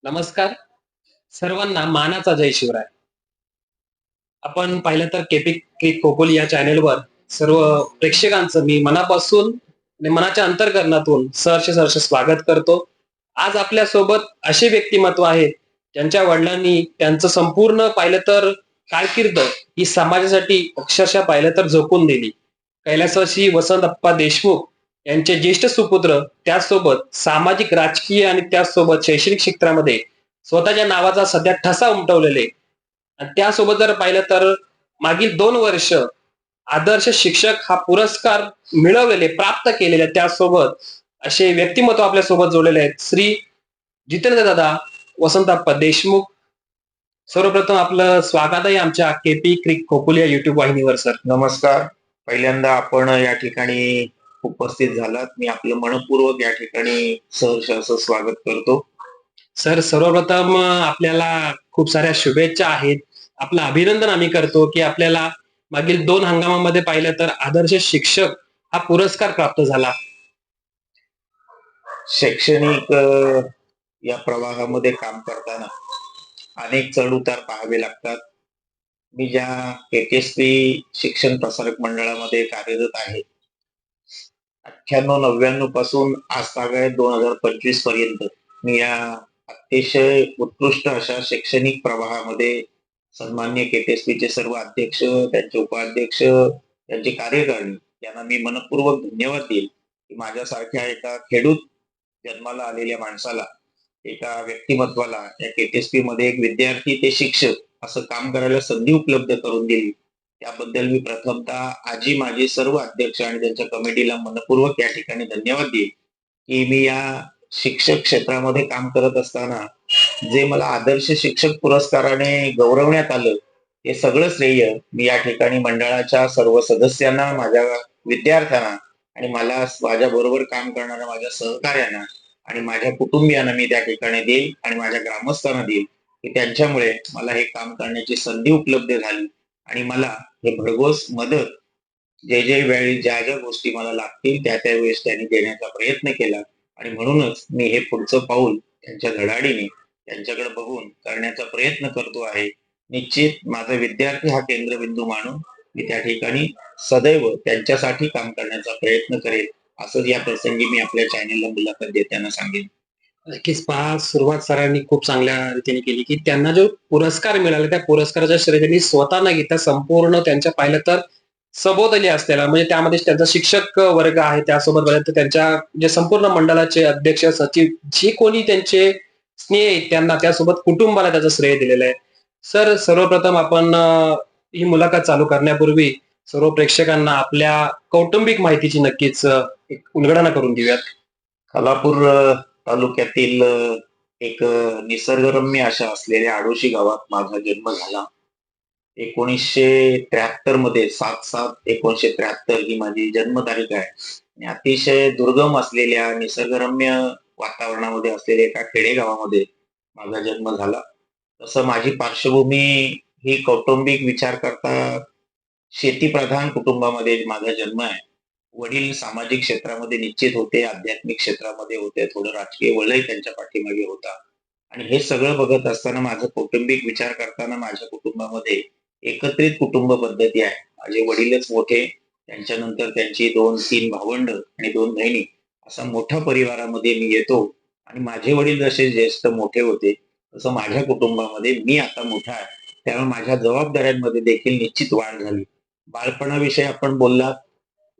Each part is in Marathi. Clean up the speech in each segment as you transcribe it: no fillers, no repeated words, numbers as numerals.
नमस्कार. सर्वांना मानाचा जय शिवराय. आपण पाहिलं तर केपी क्रिक कोपोली या चॅनेलवर सर्व प्रेक्षकांचं मी मनापासून आणि मनाच्या अंतःकरणातून सहर्ष स्वागत करतो. आज आपल्यासोबत असे व्यक्तिमत्व आहेत, ज्यांच्या वडिलांनी त्यांचं संपूर्ण पाहिलं तर कारकीर्द ही समाजासाठी अक्षरशः पाहिलं तर झोकून दिली. कैलासवासी वसंतप्पा देशमुख यांचे ज्येष्ठ सुपुत्र, त्याचसोबत सामाजिक, राजकीय आणि त्याचसोबत शैक्षणिक क्षेत्रामध्ये स्वतःच्या नावाचा सध्या ठसा उमटवलेले आणि त्यासोबत जर पाहिलं तर मागील 2 वर्ष आदर्श शिक्षक हा पुरस्कार मिळवलेले, प्राप्त केलेले, त्यासोबत असे व्यक्तिमत्व आपल्या सोबत जोडलेले आहेत. श्री जितेंद्र दादा वसंतप्पा देशमुख. सर्वप्रथम आपलं स्वागत आहे आमच्या केपी क्रिक खोपोली या युट्यूब वाहिनीवर सर. नमस्कार. पहिल्यांदा आपण या ठिकाणी उपस्थित झालात. मी आपलं मनपूर्वक या ठिकाणी सहर्ष असं स्वागत करतो. सर, सर्वप्रथम आपल्याला खूप साऱ्या शुभेच्छा आहेत. आपलं अभिनंदन आम्ही करतो की आपल्याला मागील 2 हंगामामध्ये पाहिलं तर आदर्श शिक्षक हा पुरस्कार प्राप्त झाला. शैक्षणिक या प्रवाहामध्ये काम करताना अनेक चढ उतार पाहावे लागतात. मी ज्या केकेएसपी शिक्षण प्रसारक मंडळामध्ये कार्यरत आहे, 98-99 पासून आज तागायत 2025 पर्यंत मी या अतिशय उत्कृष्ट अशा शैक्षणिक प्रवाहामध्ये सन्मान्य केकेएसपीचे सर्व अध्यक्ष, त्यांचे उपाध्यक्ष, त्यांची कार्यकारिणी यांना मी मनपूर्वक धन्यवाद देईल की माझ्यासारख्या एका खेडूत जन्माला आलेल्या माणसाला, एका व्यक्तिमत्वाला या केकेएसपी मध्ये एक विद्यार्थी ते शिक्षक असं काम करायला संधी उपलब्ध करून दिली. त्याबद्दल मी प्रथमतः आजी माझे सर्व अध्यक्ष आणि त्यांच्या कमिटीला मनपूर्वक या ठिकाणी धन्यवाद देईल की मी या शिक्षक क्षेत्रामध्ये काम करत असताना जे मला आदर्श शिक्षक पुरस्काराने गौरवण्यात आलं, हे सगळं श्रेय मी या ठिकाणी मंडळाच्या सर्व सदस्यांना, माझ्या विद्यार्थ्यांना आणि मला माझ्या बरोबर काम करणाऱ्या माझ्या सहकार्यांना आणि माझ्या कुटुंबियांना मी त्या ठिकाणी देईल आणि माझ्या ग्रामस्थांना देईल की त्यांच्यामुळे मला हे काम करण्याची संधी उपलब्ध झाली आणि मला हे भरघोस मदत जे वेळी ज्या ज्या गोष्टी मला लागतील त्या वेळेस त्यांनी देण्याचा प्रयत्न केला आणि म्हणूनच मी हे पुढचं पाऊल त्यांच्या धडाडीने त्यांच्याकडे बघून करण्याचा प्रयत्न करतो आहे. निश्चित माझा विद्यार्थी हा केंद्रबिंदू मानून मी त्या ठिकाणी सदैव त्यांच्यासाठी काम करण्याचा प्रयत्न करेल, असंच या प्रसंगी मी आपल्या चॅनेलला मुलाखत देताना सांगेन. नक्कीच पहा, सुरुवात सरांनी खूप चांगल्या रीतीने केली की त्यांना जो पुरस्कार मिळाला त्या पुरस्काराच्या श्रेय त्यांनी स्वतः न घेता संपूर्ण त्यांच्या पाहिलं तर सभोवताली असलेला, म्हणजे त्यामध्ये त्यांचा शिक्षक वर्ग आहे, त्यासोबत पाहिलं तर त्यांच्या जे संपूर्ण मंडळाचे अध्यक्ष, सचिव, जे कोणी त्यांचे स्नेह आहेत त्यांना, त्यासोबत कुटुंबाला त्याचं श्रेय दिलेलं आहे. सर, सर्वप्रथम आपण ही मुलाखत चालू करण्यापूर्वी सर्व प्रेक्षकांना आपल्या कौटुंबिक माहितीची नक्कीच एक उलगडणा करून देऊयात. खालापूर तालुक्यातील एक निसर्गरम्य अशा असलेल्या आडोशी गावात माझा जन्म झाला. 1973 मध्ये 7/7/1973 ही माझी जन्मतारीख आहे आणि अतिशय दुर्गम असलेल्या निसर्गरम्य वातावरणामध्ये असलेल्या एका खेडेगावामध्ये माझा जन्म झाला. तसं माझी पार्श्वभूमी ही कौटुंबिक विचार करता शेतीप्रधान कुटुंबामध्ये माझा जन्म आहे. वडील सामाजिक क्षेत्रामध्ये निश्चित होते, आध्यात्मिक क्षेत्रामध्ये होते, थोडं राजकीय वलय त्यांच्या पाठीमागे होता आणि हे सगळं बघत असताना माझं कौटुंबिक विचार करताना माझ्या कुटुंबामध्ये एकत्रित कुटुंब पद्धती आहे. माझे वडीलच मोठे, त्यांच्यानंतर त्यांची 2-3 भावंड आणि 2 बहिणी, असा मोठ्या परिवारामध्ये मी येतो आणि माझे वडील जसे ज्येष्ठ मोठे होते तसं माझ्या कुटुंबामध्ये मी आता मोठा आहे. त्यामुळे माझ्या जबाबदाऱ्यांमध्ये देखील निश्चित वाढ झाली. बालपणाविषयी आपण बोललात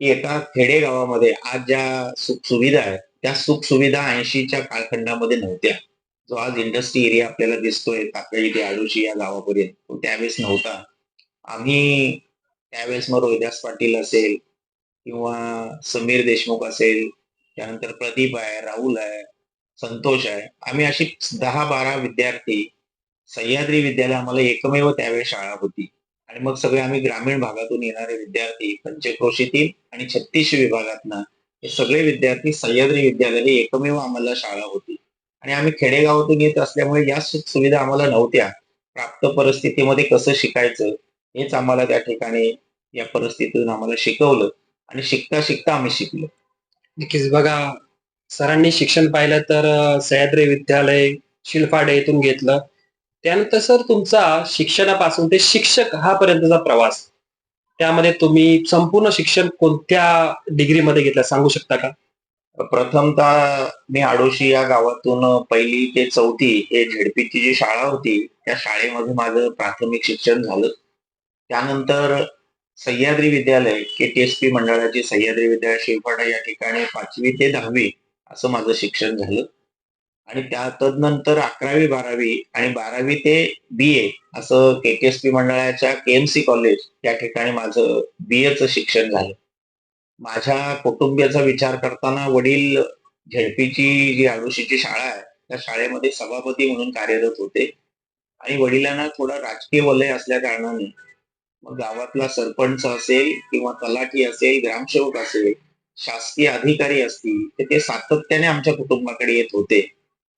की एका खेडेगावामध्ये आज ज्या सुखसुविधा आहेत त्या सुखसुविधा 80च्या कालखंडामध्ये नव्हत्या. जो आज इंडस्ट्री एरिया आपल्याला दिसतोय टाकळी ते आडोशी या गावापर्यंत, तो त्यावेळेस नव्हता. आम्ही त्यावेळेस मग रोहिदास पाटील असेल किंवा समीर देशमुख असेल, त्यानंतर प्रदीप आहे, राहुल आहे, संतोष आहे, आम्ही अशी 10-12 विद्यार्थी, सह्याद्री विद्यालय आम्हाला एकमेव त्यावेळेस शाळा होती आणि मग सगळे आम्ही ग्रामीण भागातून येणारे विद्यार्थी, पंचक्रोशीतील आणि 36 विभागातनं हे सगळे विद्यार्थी सह्याद्री विद्यालय एकमेव आम्हाला शाळा होती आणि आम्ही खेडेगावातून येत असल्यामुळे या सुविधा आम्हाला नव्हत्या. प्राप्त परिस्थितीमध्ये कसं शिकायचं हेच आम्हाला त्या ठिकाणी या परिस्थितीतून आम्हाला शिकवलं आणि शिकता शिकता आम्ही शिकलो. नक्कीच बघा, सरांनी शिक्षण पाहिलं तर सह्याद्री विद्यालय शिलफाडे इथून घेतलं. त्यानंतर सर तुमचा शिक्षणापासून ते शिक्षक हा पर्यंतचा प्रवास. त्यामध्ये तुम्ही संपूर्ण शिक्षण कोणत्या डिग्रीमध्ये घेतलं सांगू शकता का? प्रथमतः मी आडोशी या गावातून 1ली ते 4थी हे झेडपीची जी शाळा होती, त्या शाळेमध्ये माझं प्राथमिक शिक्षण झालं. त्यानंतर सह्याद्री विद्यालय, के-टी-एस-पी मंडळाचे सह्याद्री विद्यालय शिळपाडा या ठिकाणी 5वी ते 10वी असं माझं शिक्षण झालं. आणि तदनंतर 11वी-12वी आणि 12वी ते बी-ए असं के-टी-एस-पी मंडळाच्या के-एम-सी कॉलेज या ठिकाणी माझं बी-एचं शिक्षण झालं. माझ्या कुटुंबियाचा विचार करताना वडील झेडपीची जी आडोशीची शाळा आहे, त्या शाळेमध्ये सभापती म्हणून कार्यरत होते आणि वडिलांना थोडं राजकीय वलय असल्या कारणाने मग गावातला सरपंच असेल किंवा तलाठी असेल, ग्रामसेवक असेल, शासकीय अधिकारी असतील, तर ते सातत्याने आमच्या कुटुंबाकडे येत होते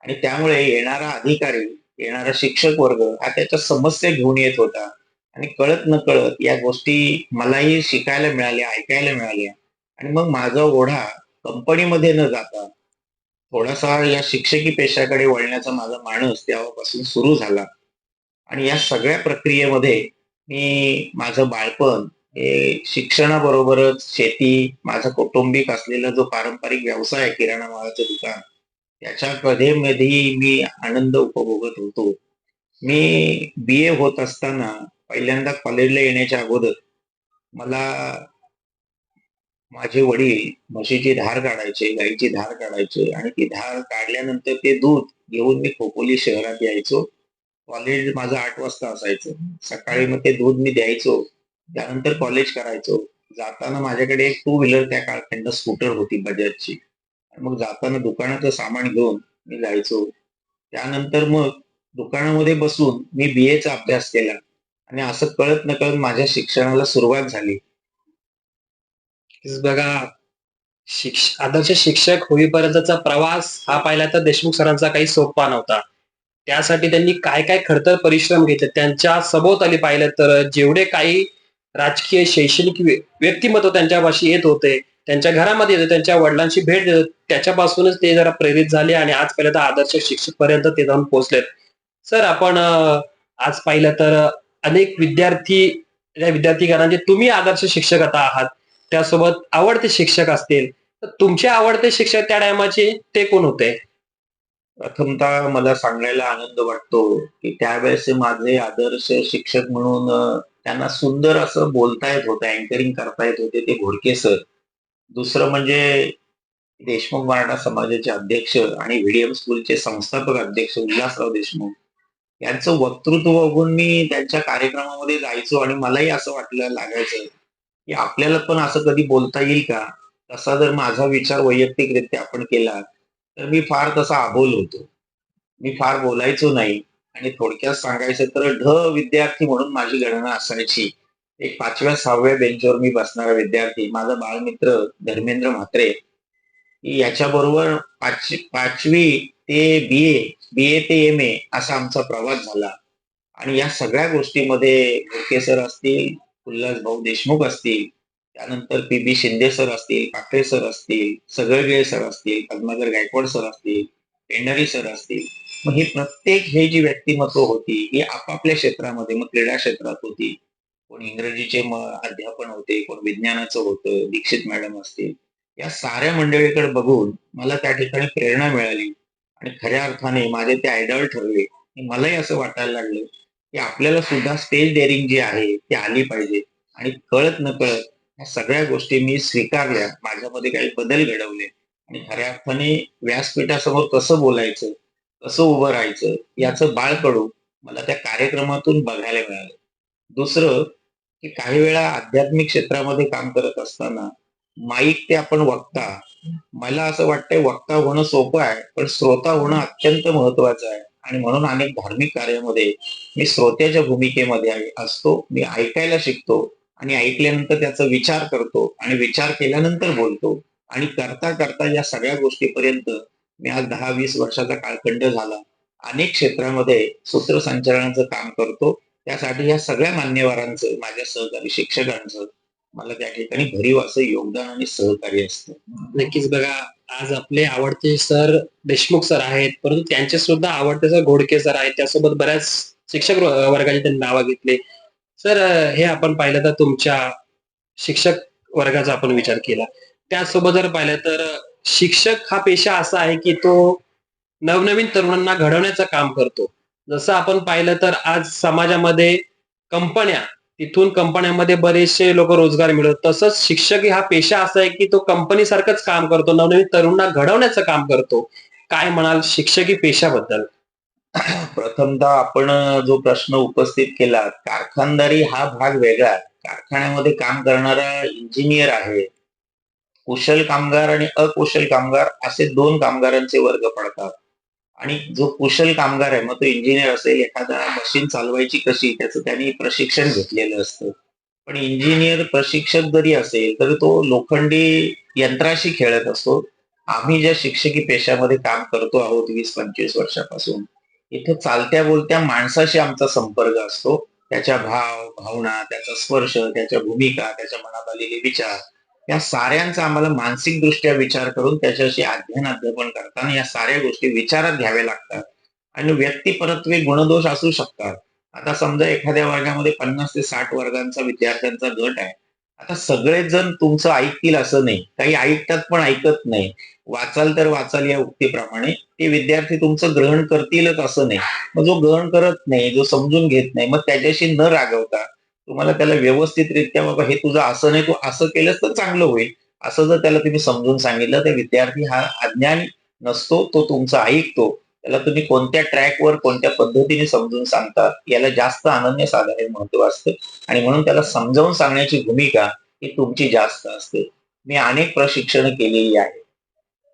आणि त्यामुळे येणारा अधिकारी, येणारा शिक्षक वर्ग हा त्याच्या समस्या घेऊन येत होता आणि कळत नकळत या गोष्टी मलाही शिकायला मिळाल्या, ऐकायला मिळाल्या आणि मग माझा ओढा कंपनीमध्ये न जाता थोडासा या शिक्षकी पेशाकडे वळण्याचा माझा मानस तेव्हापासून सुरू झाला आणि या सगळ्या प्रक्रियेमध्ये मी माझं बाळपण हे शिक्षणाबरोबरच शेती, माझा कौटुंबिक असलेला जो पारंपरिक व्यवसाय आहे किराणा मालाचं दुकान, त्याच्यामध्ये मध्येही मी आनंद उपभोगत होतो. मी बी-ए होत असताना पहिल्यांदा कॉलेजला येण्याच्या अगोदर मला माझे वडील म्हशीची धार काढायचे, गाईची धार काढायचे आणि ती धार काढल्यानंतर ते दूध घेऊन मी खोपोली शहरात यायचो. कॉलेज माझं 8 वाजता असायचं. सकाळी मग ते दूध मी द्यायचो. त्यानंतर कॉलेज करायचो. जाताना माझ्याकडे एक टू व्हीलर त्या काळखंड स्कूटर होती बजाजची. मग जाताना दुकानाचं सामान घेऊन मी जायचो. त्यानंतर मग दुकानामध्ये बसून मी बी-एचा अभ्यास केला आणि असं कळत नकळत माझ्या शिक्षणाला सुरुवात झाली. बघा आदर्श शिक्षक होईपर्यंतचा प्रवास हा पाहिला तर देशमुख सरांचा काही सोपा नव्हता. त्यासाठी त्यांनी काय काय खडतर परिश्रम घेतले. त्यांच्या सभोवताली पाहिलं तर जेवढे काही राजकीय, शैक्षणिक व्यक्तिमत्व त्यांच्यापाशी येत होते, त्यांच्या घरामध्ये येत होते, त्यांच्या वडिलांची भेट देत होते, त्याच्यापासूनच ते जरा प्रेरित झाले आणि आज पहिलं तर आदर्श शिक्षक पर्यंत ते जाऊन पोहोचलेत. सर आपण आज पाहिलं तर अनेक विद्यार्थी त्या विद्यार्थीगणांचे तुम्ही आदर्श शिक्षक आता आहात. त्यासोबत आवडते शिक्षक असतील, तर तुमचे आवडते शिक्षक त्या टायमाचे ते कोण होते? प्रथमतः मला सांगायला आनंद वाटतो, की त्यावेळेस माझे आदर्श शिक्षक म्हणून त्यांना सुंदर असं बोलता येत होतं, अँकरिंग करता येत होते ते घोडके सर. दुसरं म्हणजे देशमुख मराठा समाजाचे अध्यक्ष आणि व्हीडीएम स्कूलचे संस्थापक अध्यक्ष उल्हासराव देशमुख यांचं वक्तृत्व बघून मी त्यांच्या कार्यक्रमामध्ये जायचो आणि मलाही असं वाटलं लागायचं, की आपल्याला पण असं कधी बोलता येईल का? तसा जर माझा विचार वैयक्तिकरित्या आपण केला, तर मी फार तसा अबोल होतो. मी फार बोलायचो नाही आणि थोडक्यात सांगायचं तर विद्यार्थी म्हणून माझी गणना असायची. एक 5व्या-6व्या बेंचवर मी बसणारा विद्यार्थी. माझा बाळमित्र धर्मेंद्र म्हात्रे याच्याबरोबर 5वी ते बी-ए, बी-ए ते एम-ए असा आमचा प्रवास झाला. आणि या सगळ्या गोष्टीमध्ये भुरके सर असतील, उल्हासभाऊ देशमुख असतील, त्यानंतर पी-बी शिंदे सर असतील, काकडे सर असतील, सगळगे सर असतील, पद्माकर गायकवाड सर असतील, पेंढारी सर असतील. मग हे प्रत्येक हे जी व्यक्तिमत्व होती, ही आपापल्या क्षेत्रामध्ये मग क्रीडा क्षेत्रात होती. कोण इंग्रजीचे अध्यापन होते, कोण विज्ञानाचं होतं, दीक्षित मॅडम असतील. या साऱ्या मंडळीकडे बघून मला त्या ठिकाणी प्रेरणा मिळाली आणि खऱ्या अर्थाने माझे ते आयडॉल ठरले. मलाही असं वाटायला लागलं, की आपल्याला सुद्धा स्टेज डेअरिंग जी आहे ती आली पाहिजे आणि कळत नकळत या सगळ्या गोष्टी मी स्वीकारल्या. माझ्यामध्ये काही बदल घडवले आणि खऱ्या अर्थाने व्यासपीठासमोर कसं बोलायचं, कसं उभं राहायचं याचं बाळकडू मला त्या कार्यक्रमातून बघायला मिळालं. दुसरं, की काही वेळा आध्यात्मिक क्षेत्रामध्ये काम करत असताना माईक ते आपण वक्ता. मला असं वाटतंय वक्ता होणं सोपं आहे, पण श्रोता होणं अत्यंत महत्वाचं आहे आणि म्हणून अनेक धार्मिक कार्यामध्ये मी श्रोत्याच्या भूमिकेमध्ये असतो. मी ऐकायला शिकतो आणि ऐकल्यानंतर त्याचा विचार करतो आणि विचार केल्यानंतर बोलतो आणि करता करता या सगळ्या गोष्टीपर्यंत मी आज 10-20 वर्षाचा कालखंड झाला. अनेक क्षेत्रामध्ये सूत्रसंचालनाचं काम करतो. त्यासाठी या सगळ्या मान्यवरांचं, माझ्या सहकारी शिक्षकांचं मला त्या ठिकाणी भरीव असं योगदान आणि सहकार्य असतं. नक्कीच बघा आज आपले आवडते सर देशमुख सर आहेत, परंतु त्यांचे सुद्धा आवडते सर घोडके सर आहेत. त्यासोबत बऱ्याच शिक्षक वर्गाची त्यांनी नावं घेतली. सर हे आपण पाहिलं तर तुमच्या शिक्षक वर्गाचा आपण विचार केला. त्याचसोबत जर पाहिलं तर शिक्षक हा पेशा असा आहे, की तो नवनवीन तरुणांना घडवण्याचं काम करतो. जसं आपण पाहिलं तर आज समाजामध्ये कंपन्या, तिथून कंपन्यांमध्ये बरेचसे लोकं रोजगार मिळवतात. तसंच शिक्षक हा पेशा असा आहे, की तो कंपनीसारखंच काम करतो. नवनवीन तरुणांना घडवण्याचं काम करतो. काय म्हणाल शिक्षकी पेशाबद्दल? प्रथमतः आपण जो प्रश्न उपस्थित केला, कारखानदारी हा भाग वेगळा आहे. कारखान्यामध्ये काम करणारा इंजिनियर आहे, कुशल कामगार आणि अकुशल कामगार असे 2 कामगारांचे वर्ग पडतात. आणि जो कुशल कामगार आहे, मग तो इंजिनियर असेल, एखादा मशीन चालवायची कशी त्याचं त्याने प्रशिक्षण घेतलेलं असतं. पण इंजिनियर प्रशिक्षक जरी असेल, तरी तो लोखंडी यंत्राशी खेळत असतो. आम्ही ज्या शिक्षकी पेशामध्ये काम करतो आहोत 20-25 वर्षापासून, इथे चालत्या बोलत्या माणसाशी आमचा संपर्क असतो. त्याच्या भाव, भावना, त्याचा स्पर्श, त्याच्या भूमिका, त्याच्या मनात आलेले विचार या साऱ्यांचा आम्हाला मानसिकदृष्ट्या विचार करून त्याच्याशी अध्ययन-अध्यापन करताना या साऱ्या गोष्टी विचारात घ्याव्या लागतात. आणि व्यक्तिपरत्वे गुणदोष असू शकतात. आता समजा एखाद्या वर्गामध्ये 50 ते 60 वर्गांचा विद्यार्थ्यांचा गट आहे. आता सगळेच जण तुमचं ऐकतील असं नाही. काही ऐकतात पण ऐकत नाही. वाचाल तर वाचाल या उक्तीप्रमाणे ते विद्यार्थी तुमचं ग्रहण करतीलच असं नाही. मग जो ग्रहण करत नाही, जो समजून घेत नाही, मग त्याच्याशी न रागवता तुम्हाला त्याला व्यवस्थितरित्या बाबा हे तुझं असं नाही, तू असं केलंस तर चांगलं होईल. असं जर त्याला तुम्ही समजून सांगितलं, तर विद्यार्थी हा अज्ञानी नसतो, तो तुमचं ऐकतो. त्याला तुम्ही कोणत्या ट्रॅकवर, कोणत्या पद्धतीने समजून सांगता, याला जास्त अनन्यसाधारण महत्त्व असतं आणि म्हणून त्याला समजावून सांगण्याची भूमिका ही तुमची जास्त असते. मी अनेक प्रशिक्षण केलेली आहेत.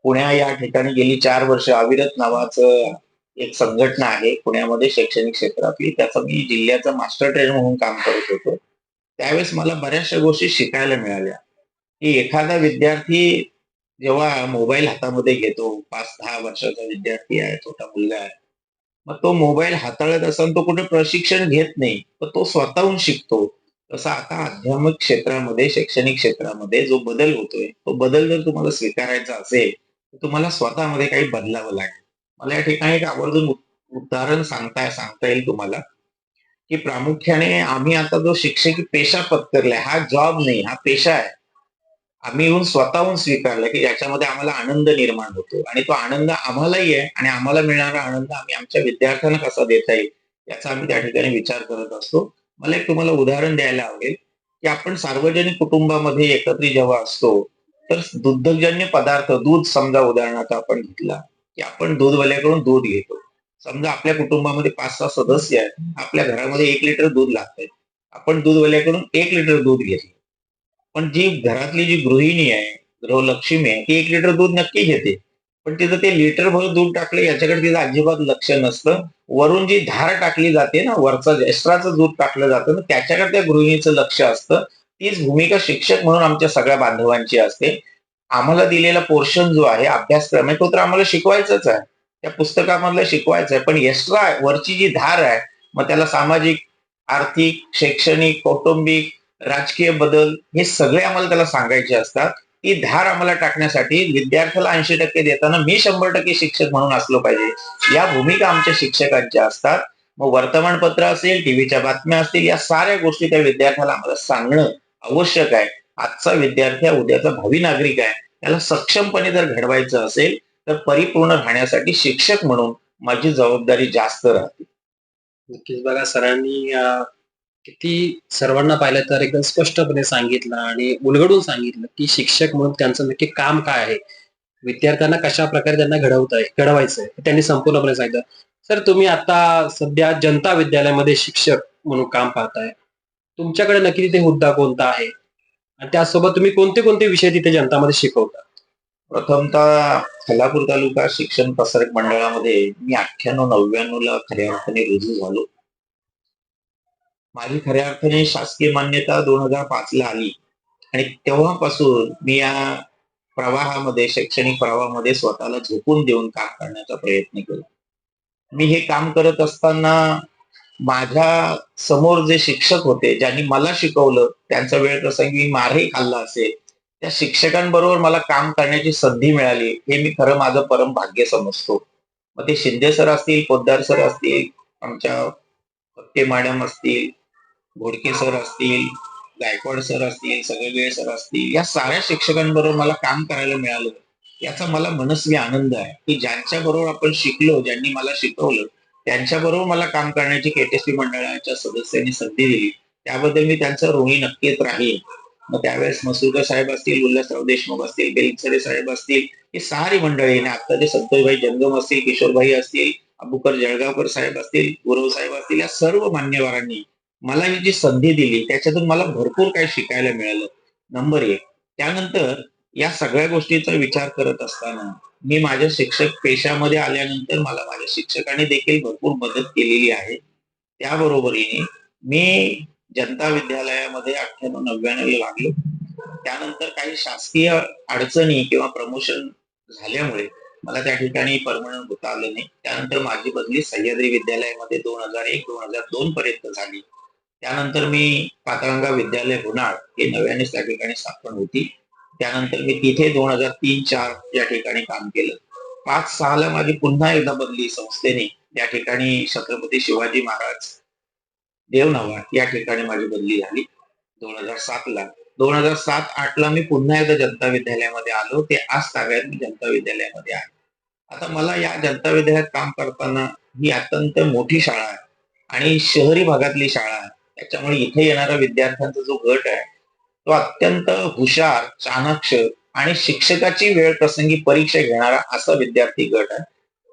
पुण्या या ठिकाणी गेली 4 वर्ष अविरत नावाचं एक संघटना आहे पुण्यामध्ये शैक्षणिक क्षेत्रातली. त्याचा मी जिल्ह्याचा मास्टर ट्रेनर म्हणून काम करत होतो. त्यावेळेस मला बऱ्याचशा गोष्टी शिकायला मिळाल्या, की एखादा विद्यार्थी जेव्हा मोबाईल हातामध्ये घेतो, 5-10 वर्षाचा विद्यार्थी आहे, छोटा मुलगा आहे. मग तो मोबाईल हाताळत असताना तो कुठे प्रशिक्षण घेत नाही, तर तो स्वतःहून शिकतो. तसा आता अध्यात्मिक क्षेत्रामध्ये, शैक्षणिक क्षेत्रामध्ये जो बदल होतोय, तो बदल जर तुम्हाला स्वीकारायचा असेल, तर तुम्हाला स्वतःमध्ये काही बदलावं लागेल. मला या ठिकाणी एक आवर्जून उदाहरण सांगता येईल तुम्हाला, की प्रामुख्याने आम्ही आता जो शिक्षकी पेशा पत्करलाय, हा जॉब नाही, हा पेशा आहे. आम्ही येऊन स्वतःहून स्वीकारलं, की याच्यामध्ये आम्हाला आनंद निर्माण होतो आणि तो आनंद आम्हालाही आहे आणि आम्हाला मिळणारा आनंद आम्ही आमच्या विद्यार्थ्यांना कसा देता येईल, याचा आम्ही त्या ठिकाणी विचार करत असतो. मला एक तुम्हाला उदाहरण द्यायला आवडेल, की आपण सार्वजनिक कुटुंबामध्ये एकत्रित जेव्हा असतो, तर दुग्धजन्य पदार्थ, दूध समजा उदाहरणार्थ आपण घेतला, की आपण दूधवाल्याकडून दूध घेतो. समजा आपल्या कुटुंबामध्ये 5-6 सदस्य आहेत. आपल्या घरामध्ये 1 लिटर दूध लागतंय. आपण दूधवाल्याकडून 1 लिटर दूध घेतलं. पण जी घरातली जी गृहिणी आहे, गृहलक्ष्मी आहे, ती 1 लिटर दूध नक्की घेते. पण तिचं ते लिटरभर दूध टाकलं याच्याकडे तिचं अजिबात लक्ष नसतं. वरून जी धार टाकली जाते ना, वरचं एक्स्ट्राचं दूध टाकलं जातं ना, त्याच्याकडे त्या गृहिणीचं लक्ष असतं. तीच भूमिका शिक्षक म्हणून आमच्या सगळ्या बांधवांची असते. आम्हाला दिलेला पोर्शन जो आहे, अभ्यासक्रम आहे, तो तर आम्हाला शिकवायचाच आहे. त्या पुस्तकामधलं शिकवायचं आहे. पण एक्स्ट्रा वरची जी धार आहे, मग त्याला सामाजिक, आर्थिक, शैक्षणिक, कौटुंबिक, राजकीय बदल हे सगळे आम्हाला त्याला सांगायचे असतात. ती धार आम्हाला टाकण्यासाठी विद्यार्थ्याला 80% देताना मी 100% शिक्षक म्हणून असलो पाहिजे. या भूमिका आमच्या शिक्षकांच्या असतात. मग वर्तमानपत्र असेल, टीव्हीच्या बातम्या असतील, या साऱ्या गोष्टी त्या विद्यार्थ्याला आम्हाला सांगणं आवश्यक आहे. आजचा विद्यार्थी हा उद्याचा भावी नागरिक आहे. त्याला सक्षमपणे जर घडवायचं असेल, तर परिपूर्ण राहण्यासाठी शिक्षक म्हणून माझी जबाबदारी जास्त राहते. नक्कीच बघा सरांनी किती सर्वांना पाहिलं तर एकदम स्पष्टपणे सांगितलं आणि उलगडून सांगितलं, की शिक्षक म्हणून त्यांचं नक्की काम काय आहे? विद्यार्थ्यांना कशाप्रकारे त्यांना घडवायचंय हे त्यांनी संपूर्णपणे सांगितलं. सर तुम्ही आता सध्या जनता विद्यालयामध्ये शिक्षक म्हणून काम पाहताय. तुमच्याकडे नक्की तिथे हुद्दा कोणता आहे? आणि त्यासोबत तुम्ही कोणते विषय तिथे जनतामध्ये शिकवता? प्रथमतः खालापूर तालुका शिक्षण प्रसारक मंडळामध्ये मी 98-99 ला खऱ्या अर्थाने रुजू झालो. माझी खऱ्या अर्थाने शासकीय मान्यता 2005 ला आली आणि तेव्हापासून मी या प्रवाहामध्ये, शैक्षणिक प्रवाहामध्ये स्वतःला झोकून देऊन काम करण्याचा प्रयत्न केला. मी हे काम करत असताना माझ्या समोर जे शिक्षक होते, ज्यांनी मला शिकवलं, त्यांचा वेळ प्रसंगी मी मारही खाल्ला असेल. त्या शिक्षकांबरोबर मला काम करण्याची संधी मिळाली, हे मी खरं माझं परम भाग्य समजतो. मग ते शिंदे सर असतील, पोद्दार सर असतील, आमच्या फटके मॅडम असतील, घोडके सर असतील, गायकवाड सर असतील, सगळेवेळ सर असतील, या साऱ्या शिक्षकांबरोबर मला काम करायला मिळालं. याचा मला मनस्वी आनंद आहे, की ज्यांच्याबरोबर आपण शिकलो, ज्यांनी मला शिकवलं, त्यांच्याबरोबर मला काम करण्याची केटीसी मंडळाच्या सदस्यांनी संधी दिली. त्याबद्दल मी त्यांचा ऋणी नक्कीच राहील. मग त्यावेळेस मसुरकर साहेब असतील, उल्हासराव देशमुख असतील, बेलसरे साहेब असतील, ही सारी मंडळी आणि आता जे संतोषभाई जंगम असतील, किशोरभाई असतील, अबुकर जळगावकर साहेब असतील, गुरव साहेब असतील, या सर्व मान्यवरांनी मला ही जी संधी दिली त्याच्यातून मला भरपूर काही शिकायला मिळालं. नंबर एक. त्यानंतर या सगळ्या गोष्टीचा विचार करत असताना मी माझ्या शिक्षक पेशामध्ये आल्यानंतर मला माझ्या शिक्षकांनी देखील भरपूर मदत केलेली आहे. त्याबरोबरीने मी जनता विद्यालयामध्ये 98-99 ला लागलो. त्यानंतर काही शासकीय अडचणी किंवा प्रमोशन झाल्यामुळे मला त्या ठिकाणी परमनंट होता आलं नाही. त्यानंतर माझी बदली सह्याद्री विद्यालयामध्ये 2001-2002 पर्यंत झाली. त्यानंतर मी पातळगंगा विद्यालय होणार हे नव्यानेच त्या ठिकाणी स्थापन होती. त्यानंतर मी तिथे 2003-4 या ठिकाणी काम केलं. 5-6 ला माझी पुन्हा एकदा बदली संस्थेने या ठिकाणी छत्रपती शिवाजी महाराज देवनावा या ठिकाणी माझी बदली झाली 2007 ला. 2007-8 ला मी पुन्हा एकदा जनता विद्यालयामध्ये आलो. ते आज ताब्यात मी जनता विद्यालयामध्ये आहे. आता मला या जनता विद्यालयात काम करताना ही अत्यंत मोठी शाळा आहे आणि शहरी भागातली शाळा आहे. त्याच्यामुळे इथे येणारा विद्यार्थ्यांचा जो गट आहे तो अत्यंत हुशार, चाणाक्ष आणि शिक्षकाची वेळ प्रसंगी परीक्षा घेणारा असा विद्यार्थी गट आहे.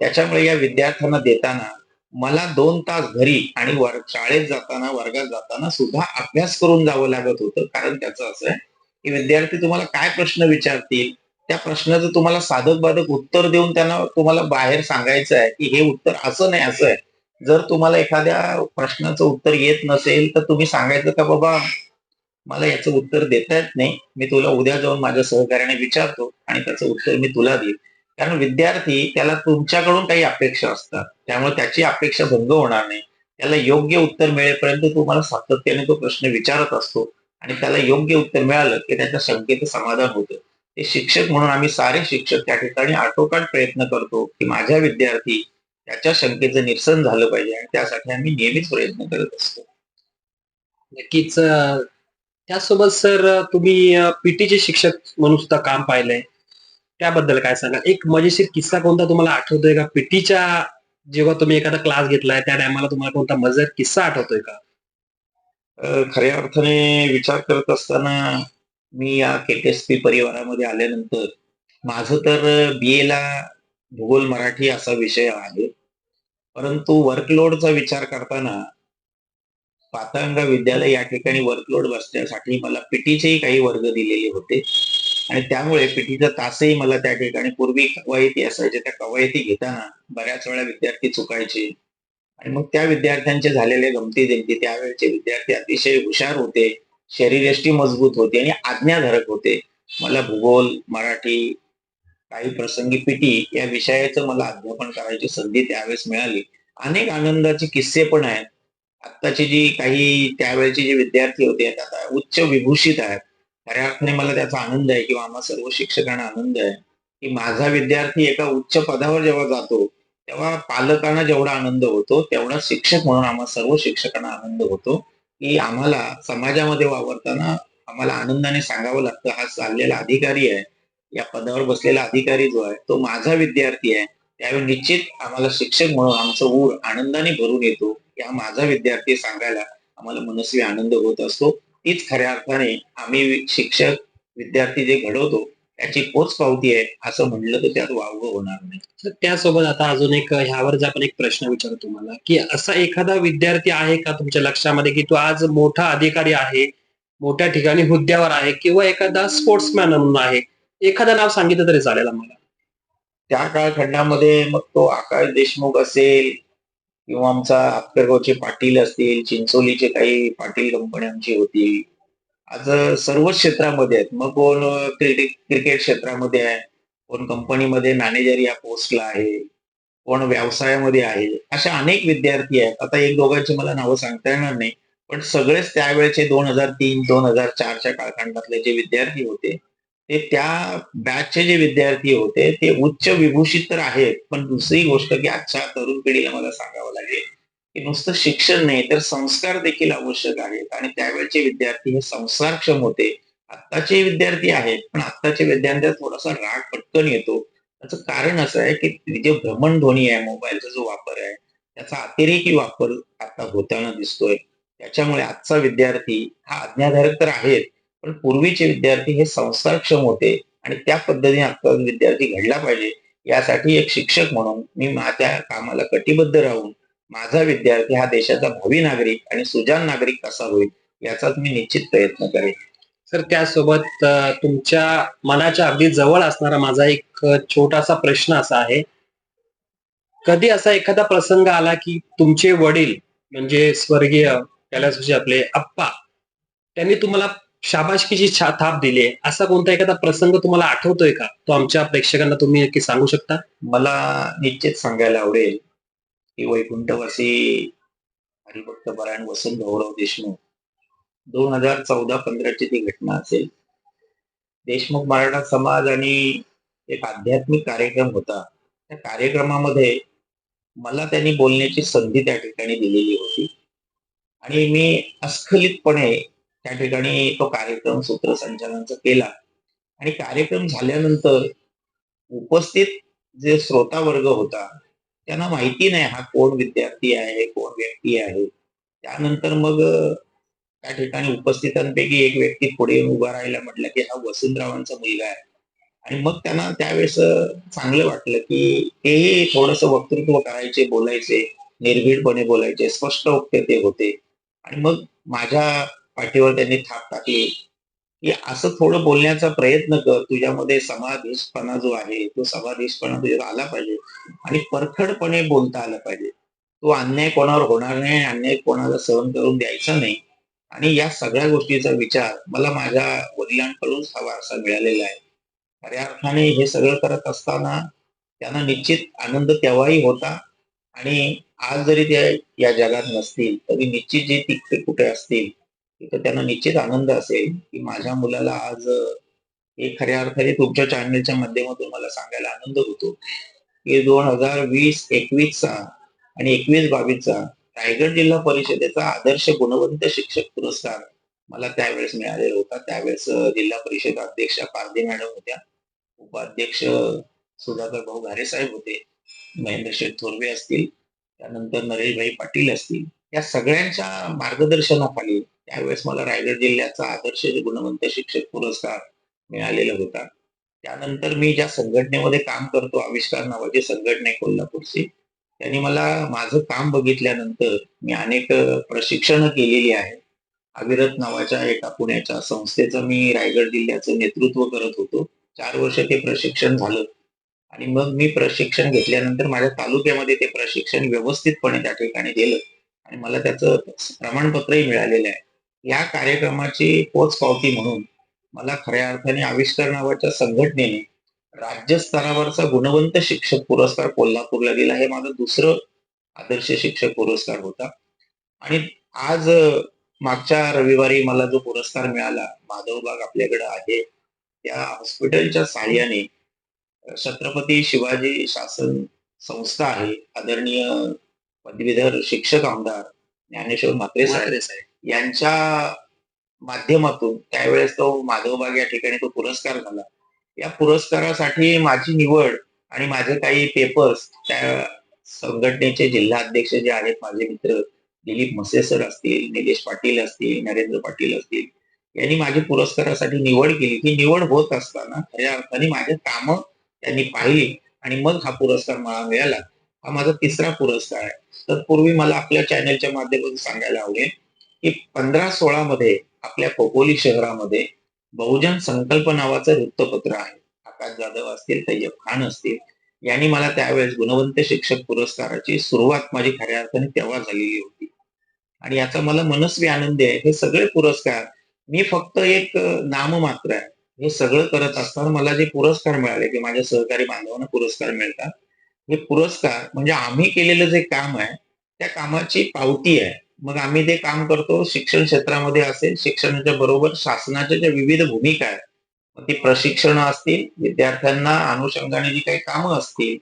त्याच्यामुळे या विद्यार्थ्यांना देताना मला 2 तास घरी आणि शाळेत जाताना, वर्गात जाताना सुद्धा अभ्यास करून जावं लागत होतं. कारण त्याचं असं आहे, की विद्यार्थी तुम्हाला काय प्रश्न विचारतील, त्या प्रश्नाचं तुम्हाला साधक-बाधक उत्तर देऊन त्यांना तुम्हाला बाहेर सांगायचं आहे, की हे उत्तर असं नाही असं आहे. जर तुम्हाला एखाद्या प्रश्नाचं उत्तर येत नसेल, तर तुम्ही सांगायचं का बाबा मला याचं उत्तर देता येत नाही. मी तुला उद्या जाऊन माझ्या सहकार्याने विचारतो आणि त्याचं उत्तर मी तुला देईल. कारण विद्यार्थी त्याला तुमच्याकडून काही अपेक्षा असतात. त्यामुळे त्याची अपेक्षा भंग होणार नाही. त्याला योग्य उत्तर मिळेपर्यंत तुम्हाला सातत्याने तो प्रश्न विचारत असतो आणि त्याला योग्य उत्तर मिळालं, की त्याच्या शंकेचं समाधान होतं. ते शिक्षक म्हणून आम्ही सारे शिक्षक त्या ठिकाणी आटोकाट प्रयत्न करतो, की माझ्या विद्यार्थी त्याच्या शंकेचं निरसन झालं पाहिजे आणि त्यासाठी आम्ही नेहमीच प्रयत्न करत असतो. नक्कीच त्याचसोबत सर तुम्ही पीटीचे शिक्षक म्हणून सुद्धा काम पाहिलंय. त्याबद्दल काय सांगाल? एक मजेशीर किस्सा कोणता तुम्हाला आठवतोय का? पीटीच्या जेव्हा तुम्ही एखादा क्लास घेतलाय त्या टायमाला तुम्हाला कोणता मजेदार किस्सा आठवतोय का? खऱ्या अर्थाने विचार करत असताना मी या केटीएसपी परिवारामध्ये आल्यानंतर माझं तर BA ला भूगोल मराठी असा विषय आहे. परंतु वर्कलोडचा विचार करताना पातळगंगा विद्यालय या ठिकाणी वर्कलोड बसण्यासाठी मला पीटीचेही काही वर्ग दिलेले होते आणि त्यामुळे पीटीचा तासही मला त्या ठिकाणी पूर्वी कवायती असायच्या. त्या कवायती घेताना बऱ्याच वेळा विद्यार्थी चुकायचे आणि मग त्या विद्यार्थ्यांचे झालेले गमती-जमती त्यावेळचे विद्यार्थी अतिशय हुशार होते, शरीरयष्टी मजबूत होती आणि आज्ञाधारक होते. मला भूगोल, मराठी, काही प्रसंगी पीटी या विषयाचं मला अध्यापन करायची संधी त्यावेळेस मिळाली. अनेक आनंदाचे किस्से पण आहेत. आत्ताची जी काही त्यावेळचे जे विद्यार्थी होते आता उच्च विभूषित आहेत. खऱ्या अर्थाने मला त्याचा आनंद आहे किंवा आम्हा सर्व शिक्षकांना आनंद आहे, की माझा विद्यार्थी एका उच्च पदावर जेव्हा जातो, तेव्हा पालकांना जेवढा आनंद होतो, तेवढा शिक्षक म्हणून आम्हा सर्व शिक्षकांना आनंद होतो, की आम्हाला समाजामध्ये वावरताना आम्हाला आनंदाने सांगावं लागतं, हा चाललेला अधिकारी आहे, या पदावर बसलेला अधिकारी जो आहे, तो माझा विद्यार्थी आहे. त्यावेळी निश्चित आम्हाला शिक्षक म्हणून आमचं ऊर आनंदाने भरून येतो. हा माझा विद्यार्थी सांगायला आम्हाला मनस्वी आनंद होत असतो. तीच खऱ्या अर्थाने आम्ही शिक्षक, विद्यार्थी जे घडवतो त्याची पोचपावती आहे असं म्हटलं तर त्यात वावगं होणार नाही. तर त्यासोबत आता अजून एक ह्यावरच आपण एक प्रश्न विचारू तुम्हाला, की असा एखादा विद्यार्थी आहे का तुमच्या लक्षामध्ये, की तो आज मोठा अधिकारी आहे, मोठ्या ठिकाणी हुद्द्यावर आहे किंवा एखादा स्पोर्ट्समॅन म्हणून आहे. एखादं नाव सांगितलं तरी चालेल आम्हाला. त्या काळखंडामध्ये मग तो आकाश देशमुख असेल किंवा आमचा आपल्यागावचे पाटील असतील, चिंचोलीचे काही पाटील कंपनी आमची होती. आज सर्वच क्षेत्रामध्ये आहेत. मग कोण क्रिकेट क्षेत्रामध्ये आहे, कोण कंपनीमध्ये मॅनेजर या पोस्टला आहे, कोण व्यवसायामध्ये आहे. अशा अनेक विद्यार्थी आहेत. आता एक दोघांची मला नावं सांगता येणार नाही. पण सगळेच त्यावेळेचे 2003-2004च्या कालखंडातले जे विद्यार्थी होते, ते त्या बॅचचे जे विद्यार्थी होते ते उच्च विभूषित तर आहेत, पण दुसरी गोष्ट की आजच्या तरुण पिढीला मला सांगावं लागेल, की नुसतं शिक्षण नाही तर संस्कार देखील आवश्यक आहेत आणि त्यावेळचे विद्यार्थी हे संस्कारक्षम होते. आत्ताचे विद्यार्थी आहेत, पण आत्ताच्या विद्यार्थ्यांना थोडासा राग पटकन येतो. त्याचं कारण असं आहे, की जे भ्रमणध्वनी आहे, मोबाईलचा जो वापर आहे, त्याचा अतिरेकी वापर आता होताना दिसतोय. त्याच्यामुळे आजचा विद्यार्थी हा आज्ञाधारक तर आहेत, पण पूर्वीचे विद्यार्थी हे संस्कारक्षम होते आणि त्या पद्धतीने आता विद्यार्थी घडला पाहिजे. यासाठी एक शिक्षक म्हणून मी माझ्या कामाला कटिबद्ध राहून माझा विद्यार्थी हा देशाचा भावी नागरिक आणि सुजाण नागरिक कसा होईल याचाच मी निश्चित प्रयत्न करेन. सर त्यासोबत तुमच्या मनाच्या अगदी जवळ असणारा माझा एक छोटासा प्रश्न असा आहे, कधी असा एखादा प्रसंग आला की तुमचे वडील म्हणजे स्वर्गीय कैलासवासी आपले आप्पा, त्यांनी तुम्हाला शाबासकीची थाप दिली आहे, असा कोणता एखादा प्रसंग तुम्हाला आठवतोय का? तो आमच्या प्रेक्षकांना तुम्ही नक्की सांगू शकता? मला निश्चित सांगायला आवडेल, की वैकुंठवासी हरिभक्त परायण वसंत भाऊराव देशमुख 2014-15 ची ती घटना असेल. देशमुख मराठा समाज आणि एक आध्यात्मिक कार्यक्रम होता. त्या कार्यक्रमामध्ये मला त्यांनी बोलण्याची संधी त्या ठिकाणी दिलेली होती आणि मी अस्खलितपणे त्या ठिकाणी तो कार्यक्रम सूत्रसंचालनाचा केला आणि कार्यक्रम झाल्यानंतर उपस्थित जे श्रोता वर्ग होता त्यांना माहिती नाही हा कोण विद्यार्थी आहे, कोण व्यक्ती आहे. त्यानंतर मग त्या ठिकाणी उपस्थितांपैकी एक व्यक्ती पुढे येऊन उभा राहिला, म्हटलं की हा वसंतरावांचा मुलगा आहे. आणि मग त्यांना त्यावेळेस चांगलं वाटलं, की तेही थोडंसं वक्तृत्व करायचे, बोलायचे, निर्भीडपणे बोलायचे, स्पष्ट वक्ते ते होते. आणि मग माझ्या पाठीवर त्यांनी थाप टाकली, की असं थोडं बोलण्याचा प्रयत्न कर. तुझ्यामध्ये समावेशपणा जो आहे, तो समावेशपणा तुझ्यात आला पाहिजे आणि परखडपणे बोलता आलं पाहिजे. तो अन्याय कोणावर होणार नाही, अन्याय कोणाला सहन करून द्यायचा नाही. आणि या सगळ्या गोष्टीचा विचार मला माझ्या वडिलांकडूनच हा वारसा मिळालेला आहे. खऱ्या अर्थाने हे सगळं करत असताना त्यांना निश्चित आनंद तेव्हाही होता आणि आज जरी ते या जगात नसतील, तरी निश्चित जे तिकडे कुठे असतील, तिथं त्यांना निश्चित आनंद असेल, की माझ्या मुलाला आज हे खऱ्या अर्थाने तुमच्या चॅनलच्या माध्यमातून मला सांगायला आनंद होतो, की 2020-21 चा आणि 21-22 चा रायगड जिल्हा परिषदेचा आदर्श गुणवंत शिक्षक पुरस्कार मला त्यावेळेस मिळालेला होता. त्यावेळेस जिल्हा परिषद अध्यक्षा पारधी मॅडम होत्या. उपाध्यक्ष सुधाकर भाऊ घारे साहेब होते. महेंद्र शेठ थोरवे असतील, त्यानंतर नरेशभाई पाटील असतील. या सगळ्यांच्या मार्गदर्शनाखाली त्यावेळेस मला रायगड जिल्ह्याचा आदर्श गुणवंत शिक्षक पुरस्कार मिळालेला होता. त्यानंतर मी ज्या संघटनेमध्ये काम करतो, आविष्कार नावाची संघटना आहे कोल्हापूरची, त्यांनी मला माझं काम बघितल्यानंतर मी अनेक प्रशिक्षण केलेली आहे. अविरत नावाच्या एका पुण्याच्या संस्थेचं मी रायगड जिल्ह्याचं नेतृत्व करत होतो. 4 वर्ष ते प्रशिक्षण झालं आणि मग मी प्रशिक्षण घेतल्यानंतर माझ्या तालुक्यामध्ये ते प्रशिक्षण व्यवस्थितपणे त्या ठिकाणी दिलं आणि मला त्याचं प्रमाणपत्रही मिळालेलं आहे. या कार्यक्रमाची पोचपावती म्हणून मला खऱ्या अर्थाने आविष्कार नावाच्या संघटनेने राज्यस्तरावरचा गुणवंत शिक्षक पुरस्कार कोल्हापूरला दिला. हे माझं दुसरं आदर्श शिक्षक पुरस्कार होता. आणि आज मागच्या रविवारी मला जो पुरस्कार मिळाला, माधवबाग आपल्याकडे आहे, त्या हॉस्पिटलच्या सहाय्याने छत्रपती शिवाजी शासन संस्था आहे, आदरणीय पदवीधर शिक्षक आमदार ज्ञानेश्वर म्हात्रे साहेब यांच्या माध्यमातून त्यावेळेस तो माधवबाग या ठिकाणी तो पुरस्कार झाला. या पुरस्कारासाठी माझी निवड आणि माझे काही पेपर्स त्या संघटनेचे जिल्हा अध्यक्ष जे आहेत माझे मित्र दिलीप म्हसे सर असतील, निलेश पाटील असतील, नरेंद्र पाटील असतील, यांनी माझी पुरस्कारासाठी निवड केली. ही निवड होत असताना खऱ्या अर्थाने माझे काम त्यांनी पाहिली आणि मग हा पुरस्कार मला मिळाला. हा माझा तिसरा पुरस्कार आहे. तत्पूर्वी मला आपल्या चॅनलच्या माध्यमातून सांगायला आवडेल, की 15-16 मध्ये आपल्या खोपोली शहरामध्ये बहुजन संकल्प नावाचं वृत्तपत्र आहे. आकाश जाधव असतील, तय्यब खान असतील, यांनी मला त्यावेळेस गुणवंत शिक्षक पुरस्काराची सुरुवात माझी खऱ्या अर्थाने तेव्हा झालेली होती आणि याचा मला मनस्वी आनंद आहे. हे सगळे पुरस्कार मी फक्त एक नाममात्र आहे. हे सगळं करत असताना मला जे पुरस्कार मिळाले, ते माझ्या सहकारी बांधवांना पुरस्कार मिळतात. हे पुरस्कार म्हणजे आम्ही केलेलं जे काम आहे, त्या कामाची पावती आहे. मग आम्ही ते काम करतो शिक्षण क्षेत्रामध्ये असेल, शिक्षणाच्या बरोबर शासनाच्या ज्या विविध भूमिका आहेत, मग ती प्रशिक्षण असतील, विद्यार्थ्यांना अनुषंगाने जी काही कामं असतील,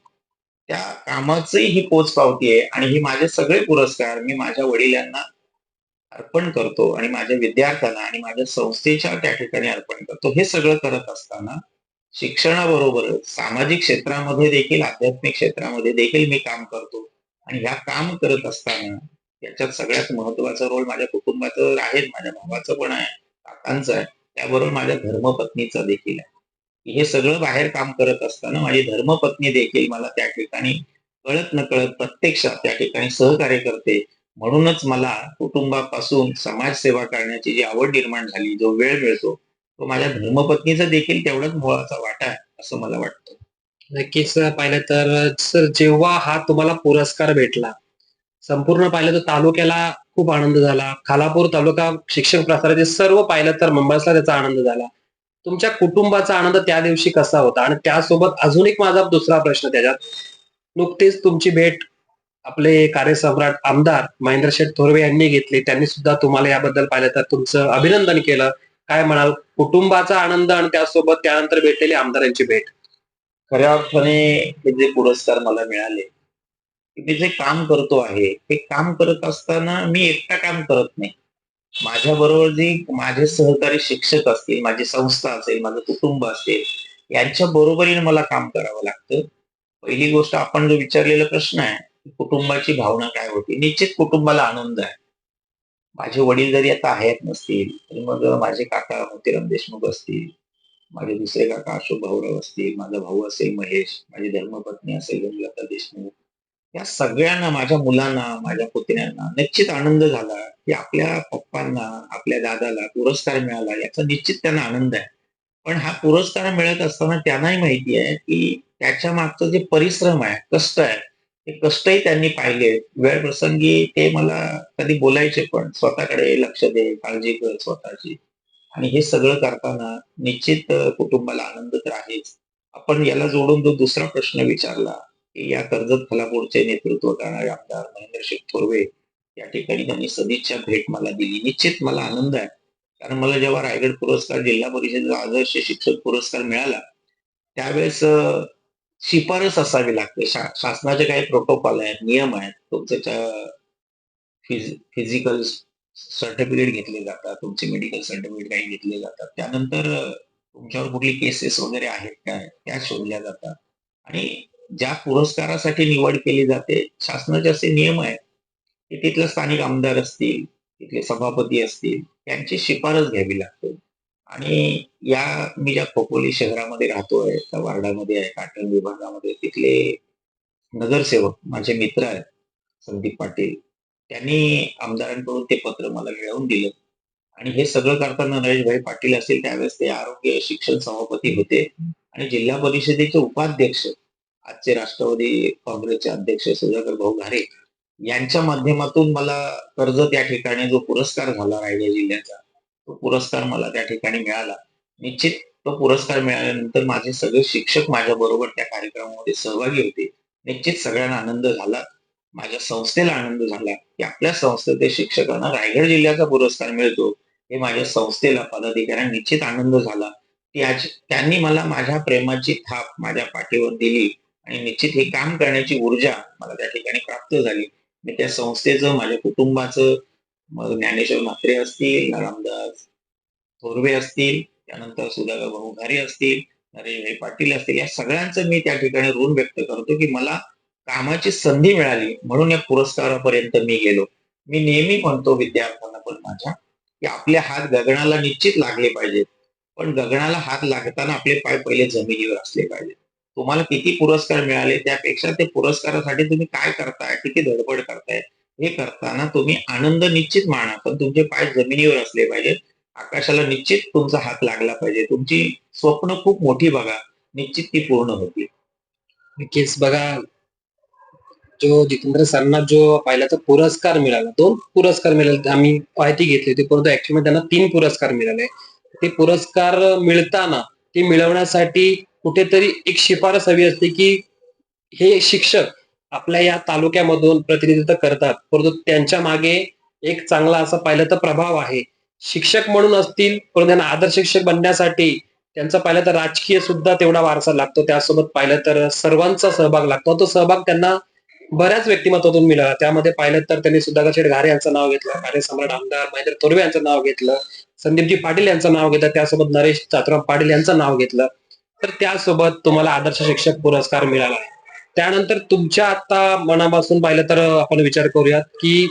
त्या कामाची ही पोचपावती आहे आणि हे माझे सगळे पुरस्कार मी माझ्या वडिलांना अर्पण करतो आणि माझ्या विद्यार्थ्यांना आणि माझ्या संस्थेच्या त्या ठिकाणी अर्पण करतो. हे सगळं करत असताना शिक्षणाबरोबरच सामाजिक क्षेत्रामध्ये देखील, आध्यात्मिक क्षेत्रामध्ये देखील मी काम करतो आणि ह्या काम करत असताना याच्यात सगळ्यात महत्वाचा रोल माझ्या कुटुंबाचं आहे, माझ्या भावाचं पण आहे, काकांचं आहे, त्याबरोबर माझ्या धर्मपत्नीचा देखील आहे. हे सगळं बाहेर काम करत असताना माझी धर्मपत्नी देखील मला त्या ठिकाणी कळत नकळत प्रत्यक्षात त्या ठिकाणी सहकार्य करते. म्हणूनच मला कुटुंबापासून समाजसेवा करण्याची जी आवड निर्माण झाली, जो वेळ मिळतो, तो माझ्या धर्मपत्नीचा देखील तेवढाच मोलाचा वाटा आहे, असं मला वाटतं. नक्कीच पाहिलं तर सर जेव्हा हा तुम्हाला पुरस्कार भेटला, संपूर्ण पाहिलं तर तालुक्याला खूप आनंद झाला. खालापूर तालुका शिक्षण प्रसाराचे सर्व पाहिलं तर मेंबर्सला त्याचा आनंद झाला. तुमच्या कुटुंबाचा आनंद त्या दिवशी कसा होता? आणि त्यासोबत अजून एक माझा दुसरा प्रश्न त्याच्यात, नुकतीच तुमची भेट आपले कार्यसम्राट आमदार महेंद्रशेठ थोरवे यांनी घेतली. त्यांनी सुद्धा तुम्हाला याबद्दल पाहिलं तर तुमचं अभिनंदन केलं. काय म्हणाल? कुटुंबाचा आनंद आणि त्यासोबत त्यानंतर भेटलेली आमदारांची भेट. खऱ्या अर्थाने हे जे पुरस्कार मला मिळाले, की मी जे काम करतो आहे, ते काम करत असताना मी एकटा काम करत नाही. माझ्याबरोबर जे माझे सहकारी शिक्षक असतील, माझी संस्था असेल, माझं कुटुंब असेल, यांच्या बरोबरीने मला काम करावं लागतं. पहिली गोष्ट आपण जो विचारलेला प्रश्न आहे, कुटुंबाची भावना काय होती? निश्चित कुटुंबाला आनंद आहे. माझे वडील जरी आता हयात नसतील, तरी मग माझे काका मोतीराम देशमुख असतील, माझे दुसरे काका अशोक भाऊराव असतील, माझा भाऊ असेल महेश, माझी धर्मपत्नी असेल हेमलता देशमुख, या सगळ्यांना, माझ्या मुलांना, माझ्या पुतण्यांना निश्चित आनंद झाला, की आपल्या पप्पांना, आपल्या दादाला पुरस्कार मिळाला याचा निश्चित त्यांना आनंद आहे. पण हा पुरस्कार मिळत असताना त्यांनाही माहिती आहे, की त्याच्या मागचं जे परिश्रम आहे, कष्ट आहे, ते कष्टही त्यांनी पाहिले. वेळ प्रसंगी ते मला कधी बोलायचे पण, "स्वतःकडे लक्ष दे, काळजी कर स्वतःची." आणि हे सगळं करताना निश्चित कुटुंबाला आनंद तर आहेच. आपण याला जोडून जो दुसरा प्रश्न विचारला, की या कर्जत खालापूरचे नेतृत्व करणारे आमदार महेंद्रशेठ थोरवे या ठिकाणी त्यांनी सदिच्छा भेट मला दिली. निश्चित मला आनंद आहे. कारण मला जेव्हा रायगड पुरस्कार, जिल्हा परिषदेचा आदर्श शिक्षक पुरस्कार मिळाला, त्यावेळेस शिफारस असावी लागते. शासनाचे काही प्रोटोकॉल आहेत, नियम आहेत. तुमचं फिजिकल सर्टिफिकेट घेतले जातात, तुमचे मेडिकल सर्टिफिकेट काही घेतले जातात. त्यानंतर तुमच्यावर कुठली केसेस वगैरे आहेत काय, त्या शोधल्या जातात आणि ज्या पुरस्कारासाठी निवड केली जाते, शासनाचे असे नियम आहेत, की तिथले स्थानिक आमदार असतील, तिथले सभापती असतील, त्यांची शिफारस घ्यावी लागते. आणि या मी ज्या खोपोली शहरामध्ये राहतोय, त्या वार्डामध्ये आहे, काटण विभागामध्ये, तिथले नगरसेवक माझे मित्र आहेत, संदीप पाटील. त्यांनी आमदारांकडून ते पत्र मला मिळवून दिलं आणि हे सगळं करताना नरेशभाई पाटील असतील, त्यावेळेस ते आरोग्य शिक्षण सभापती होते आणि जिल्हा परिषदेचे उपाध्यक्ष, आजचे राष्ट्रवादी काँग्रेसचे अध्यक्ष सुधाकर भाऊ घारे, यांच्या माध्यमातून मला कर्जत या ठिकाणी जो पुरस्कार झाला रायगड जिल्ह्याचा, तो पुरस्कार मला त्या ठिकाणी मिळाला. निश्चित तो पुरस्कार मिळाल्यानंतर माझे सगळे शिक्षक माझ्या बरोबर त्या कार्यक्रमामध्ये सहभागी होते. निश्चित सगळ्यांना आनंद झाला. माझ्या संस्थेला आनंद झाला, की आपल्या संस्थेतील शिक्षकांना रायगड जिल्ह्याचा पुरस्कार मिळतो. हे माझ्या संस्थेला, पदाधिकाऱ्यांना निश्चित आनंद झाला, की आज त्यांनी मला माझ्या प्रेमाची थाप माझ्या पाठीवर दिली आणि निश्चित हे काम करण्याची ऊर्जा मला त्या ठिकाणी प्राप्त झाली. मी त्या संस्थेचं, माझ्या कुटुंबाचं, मग ज्ञानेश्वर म्हात्रे असतील, रामदास थोरवे असतील, त्यानंतर सुधाकर भाऊ घारे असतील, नरेशभाई पाटील असतील, या सगळ्यांचं मी त्या ठिकाणी ऋण व्यक्त करतो, की मला कामाची संधी मिळाली म्हणून या पुरस्कारापर्यंत मी गेलो. मी नेहमी म्हणतो विद्यार्थ्यांना पण माझ्या, की आपले हात गगनाला निश्चित लागले पाहिजेत. पण गगनाला हात लागताना आपले पाय पहिले जमिनीवर असले पाहिजेत. तुम्हाला किती पुरस्कार मिळाले त्यापेक्षा ते पुरस्कारासाठी तुम्ही काय करताय, किती धडपड करताय, हे करताना तुम्ही आनंद निश्चित माना, पण तुमचे पाय जमिनीवर असले पाहिजेत. आकाशाला निश्चित तुमचा हात लागला पाहिजे. तुमची स्वप्न खूप मोठी बघा, निश्चित ती पूर्ण होतील. नक्कीच बघा, जो जितेंद्र सरांना जो पाहिला तर पुरस्कार मिळाला, 2 पुरस्कार मिळाले. आम्ही माहिती घेतली होती, परंतु ऍक्च्युअली त्यांना 3 पुरस्कार मिळाले. ते पुरस्कार मिळताना, ते मिळवण्यासाठी कुठेतरी एक शिफारस हवी असते, की हे शिक्षक आपल्या या तालुक्यामधून प्रतिनिधित्व करतात, परंतु त्यांच्या मागे एक चांगला असा पाहिलं तर प्रभाव आहे. शिक्षक म्हणून असतील, पण त्यांना आदर्श शिक्षक बनण्यासाठी त्यांचा पाहिलं तर राजकीय सुद्धा तेवढा वारसा लागतो. त्यासोबत पाहिलं तर सर्वांचा सहभाग लागतो. तो सहभाग त्यांना बऱ्याच व्यक्तिमत्वातून मिळाला. त्यामध्ये पाहिलं तर त्यांनी सुधाकर शेठ घारे यांचं नाव घेतलं. कार्यसम्राट आमदार महेंद्र थोरवे यांचं नाव घेतलं. संदीपजी पाटील यांचं नाव घेतलं. त्यासोबत नरेश चातुराम पाटील यांचं नाव घेतलं. तर त्यासोबत तुम्हाला आदर्श शिक्षक पुरस्कार मिळाला आहे. त्यानंतर तुमच्या आता मनापासून पाहिलं तर आपण विचार करूयात, की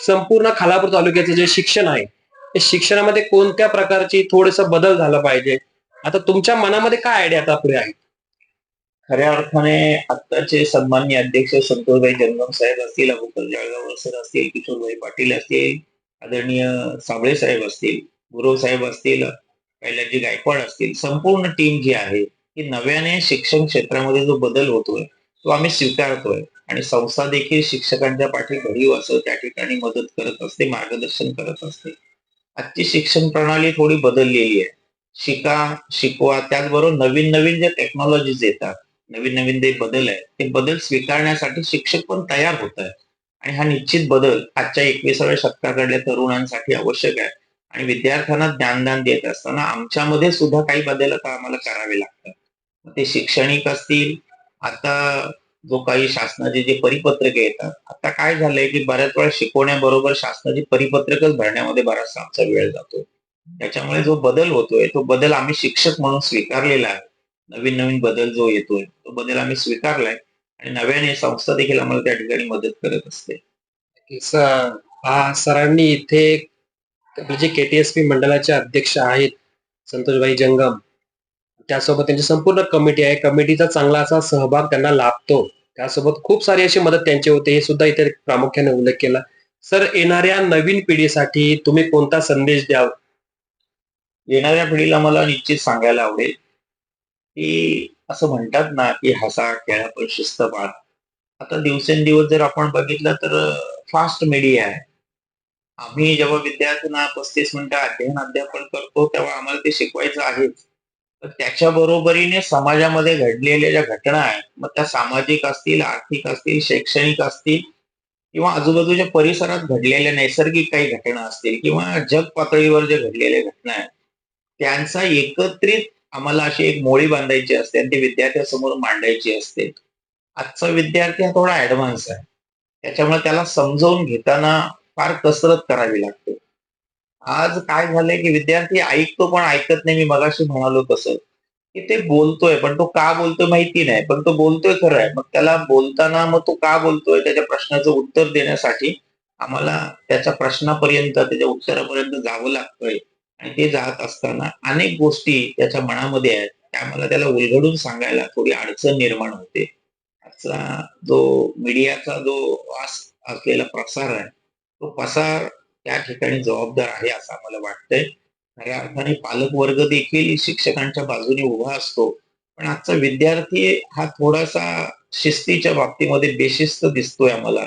संपूर्ण खालापूर तालुक्याचं जे शिक्षण आहे, ते शिक्षणामध्ये कोणत्या प्रकारची थोडंसं बदल झाला पाहिजे? आता तुमच्या मनामध्ये काय आयडिया आता पुढे आहे? खऱ्या अर्थाने आत्ताचे सन्माननीय अध्यक्ष संतोषभाई जंगम साहेब असतील, अबुकर जळगावकर सर असतील, किशोरभाई पाटील असतील, आदरणीय साबळे साहेब असतील, गुरव साहेब असतील, कैलासजी गायकवाड असतील, संपूर्ण टीम जी आहे की नव्याने शिक्षण क्षेत्रामध्ये जो बदल होतोय तो आम्ही स्वीकारतोय आणि संस्था देखील शिक्षकांच्या पाठी भरीव असं त्या ठिकाणी मदत करत असते, मार्गदर्शन करत असते. आजची शिक्षण प्रणाली थोडी बदललेली आहे. शिका, शिकवा, त्याचबरोबर नवीन नवीन ज्या टेक्नॉलॉजीज येतात, नवीन नवीन जे बदल आहे ते बदल स्वीकारण्यासाठी शिक्षक पण तयार होत आहेत आणि हा निश्चित बदल आजच्या 21व्या शतकाकडल्या तरुणांसाठी आवश्यक आहे आणि विद्यार्थ्यांना ज्ञानदान देत असताना आमच्यामध्ये सुद्धा काही बदल आता आम्हाला करावे लागतात. मग ते शैक्षणिक असतील, आता जो काही शासनाचे जे परिपत्रक येतात, आता काय झालंय की बऱ्याच वेळा शिकवण्याबरोबर शासनाची परिपत्रकच भरण्यामध्ये बराचसा आमचा वेळ जातो. त्याच्यामुळे जो बदल होतोय तो बदल आम्ही शिक्षक म्हणून स्वीकारलेला आहे. नवीन नवीन बदल जो येतोय तो बदल आम्ही स्वीकारलाय आणि नव्याने संस्था देखील आम्हाला त्या ठिकाणी मदत करत असते. सरांनी इथे आपले जे के-टी-एस-पी मंडळाचे अध्यक्ष आहेत, संतोषभाई जंगम, त्यासोबत त्यांची संपूर्ण कमिटी आहे. कमिटीचा चांगला असा सहभाग त्यांना लाभतो. त्यासोबत खूप सारी अशी मदत त्यांची होते, हे सुद्धा इथे प्रामुख्याने उल्लेख केला. सर, येणाऱ्या नवीन पिढीसाठी तुम्ही कोणता संदेश द्याल? येणाऱ्या पिढीला मला निश्चित सांगायला आवडेल की असं म्हणतात ना की हसा खेळा पण शिस्त पाळा. आता दिवसेंदिवस जर आपण बघितलं तर फास्ट मीडिया आहे. आम्ही जेव्हा विद्यार्थ्यांना 35 मिनिटं अध्ययन अध्यापन करतो तेव्हा आम्हाला ते शिकवायचं आहेच. तर त्याच्या बरोबरीने समाजामध्ये घडलेल्या ज्या घटना आहेत, मग त्या सामाजिक असतील, आर्थिक असतील, शैक्षणिक असतील किंवा आजूबाजूच्या परिसरात घडलेल्या नैसर्गिक काही घटना असतील किंवा जग पातळीवर ज्या घडलेल्या घटना आहेत, त्यांचा एकत्रित आम्हाला अशी एक मोळी बांधायची असते आणि ती विद्यार्थ्यासमोर मांडायची असते. आजचा विद्यार्थी हा थोडा ऍडव्हान्स आहे. त्याच्यामुळे त्याला समजावून घेताना फार कसरत करावी लागते. आज काय झालंय की विद्यार्थी ऐकतो पण ऐकत नाही. मी मगाशी म्हणालो तसं, की ते बोलतोय पण तो का बोलतोय माहिती नाही. पण तो बोलतोय खरं आहे. मग त्याला बोलताना मग तो का बोलतोय त्याच्या प्रश्नाचं उत्तर देण्यासाठी आम्हाला त्याच्या प्रश्नापर्यंत, त्याच्या उत्तरापर्यंत जावं लागतंय आणि ते जात असताना अनेक गोष्टी त्याच्या मनामध्ये आहेत, त्या आम्हाला त्याला उलगडून सांगायला थोडी अडचण निर्माण होते. आजचा जो मीडियाचा जो वास असलेला प्रसार आहे, तो प्रसार त्या ठिकाणी जबाबदार आहे असं आम्हाला वाटतंय. खऱ्या अर्थाने पालक वर्ग देखील शिक्षकांच्या बाजूने उभा असतो. पण आजचा विद्यार्थी हा थोडासा शिस्तीच्या बाबतीमध्ये बेशिस्त दिसतोय आम्हाला.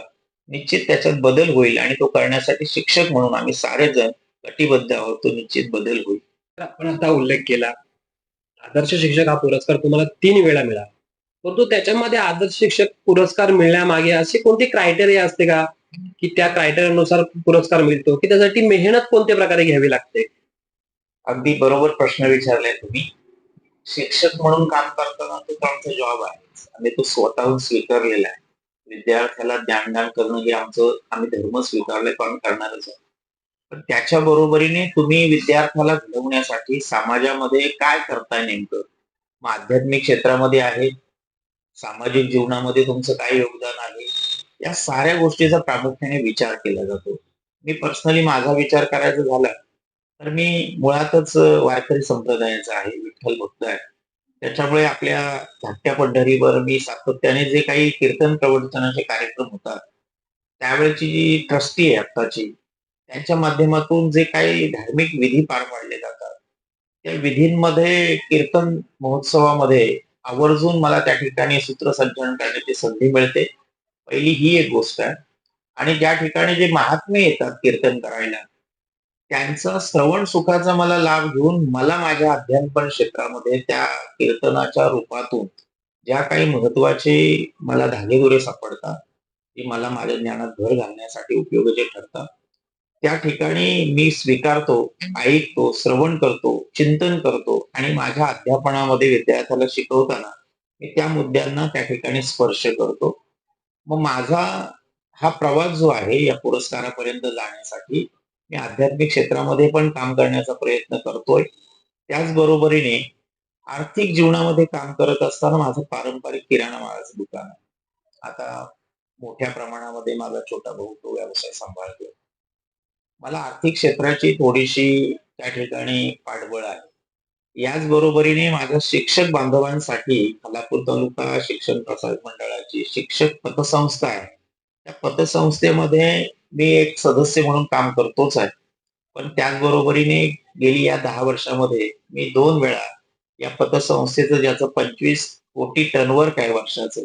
निश्चित त्याच्यात बदल होईल आणि तो करण्यासाठी शिक्षक म्हणून आम्ही सारेजण कटिबद्ध आहोत. तो निश्चित बदल होईल. तर आपण आता उल्लेख केला, आदर्श शिक्षक हा पुरस्कार तुम्हाला 3 वेळा मिळाला. परंतु त्याच्यामध्ये आदर्श शिक्षक पुरस्कार मिळण्यामागे अशी कोणती क्रायटेरिया असते का, की त्या क्रायटेरियानुसार पुरस्कार मिळतो, की त्यासाठी मेहनत कोणत्या प्रकारे घ्यावी लागते? अगदी बरोबर प्रश्न विचारलाय तुम्ही. शिक्षक म्हणून काम करताना तो तर आमचा जॉब आहे. आम्ही तो स्वतःहून स्वीकारलेला आहे. विद्यार्थ्याला ज्ञानदान करणं हे आमचं आम्ही धर्म स्वीकारलाय, तो आम्ही करणारच आहोत. पण त्याच्या बरोबरीने तुम्ही विद्यार्थ्याला घडवण्यासाठी समाजामध्ये काय करताय नेमकं? मग आध्यात्मिक क्षेत्रामध्ये आहे, सामाजिक जीवनामध्ये तुमचं काय योगदान आहे? या साऱ्या गोष्टीचा प्रामुख्याने विचार केला जातो. मी पर्सनली माझा विचार करायचा झाला, तर मी मुळातच वारकरी संप्रदायाचा आहे, विठ्ठल भक्त आहे. त्याच्यामुळे आपल्या धाकट्या पंढरीवर मी सातत्याने जे काही कीर्तन प्रवचनाचे कार्यक्रम होतात, त्यावेळेची जी ट्रस्टी आहे आत्ताची, त्यांच्या माध्यमातून जे काही धार्मिक विधी पार पाडले जातात, त्या विधींमध्ये कीर्तन महोत्सवामध्ये आवर्जून मला त्या ठिकाणी सूत्रसंचलन करण्याची संधी मिळते. पहिली ही एक गोष्ट आहे आणि ज्या ठिकाणी जे महात्मे येतात कीर्तन करायला, त्यांचा श्रवण सुखाचा मला लाभ घेऊन मला माझ्या अध्यापन क्षेत्रामध्ये त्या कीर्तनाच्या रूपातून ज्या काही महत्वाचे मला धागेदोरे सापडतात, ते मला माझ्या ज्ञानात भर घालण्यासाठी उपयोगाचे ठरतात. त्या ठिकाणी मी स्वीकारतो, ऐकतो, श्रवण करतो, चिंतन करतो आणि माझ्या अध्यापनामध्ये विद्यार्थ्याला शिकवताना मी त्या मुद्द्यांना त्या ठिकाणी स्पर्श करतो. मग माझा हा प्रवास जो आहे या पुरस्कारापर्यंत जाण्यासाठी मी आध्यात्मिक क्षेत्रामध्ये पण काम करण्याचा प्रयत्न करतोय. त्याचबरोबरीने आर्थिक जीवनामध्ये काम करत असताना माझं पारंपरिक किराणा मालाचं दुकान आहे. आता मोठ्या प्रमाणामध्ये माझा छोटा भाऊ तो व्यवसाय सांभाळतोय. मला आर्थिक क्षेत्राची थोडीशी त्या ठिकाणी पाठबळ आहे. याच बरोबरीने माझ्या शिक्षक बांधवांसाठी खालापूर तालुका शिक्षण प्रसारक मंडळाची शिक्षक पतसंस्था आहे. त्या पतसंस्थेमध्ये मी एक सदस्य म्हणून काम करतोच आहे. पण त्याचबरोबरीने गेली या 10 वर्षामध्ये मी 2 वेळा या पतसंस्थेचं ज्याचं 25 कोटी टर्नओव्हर आहे वर्षाचं,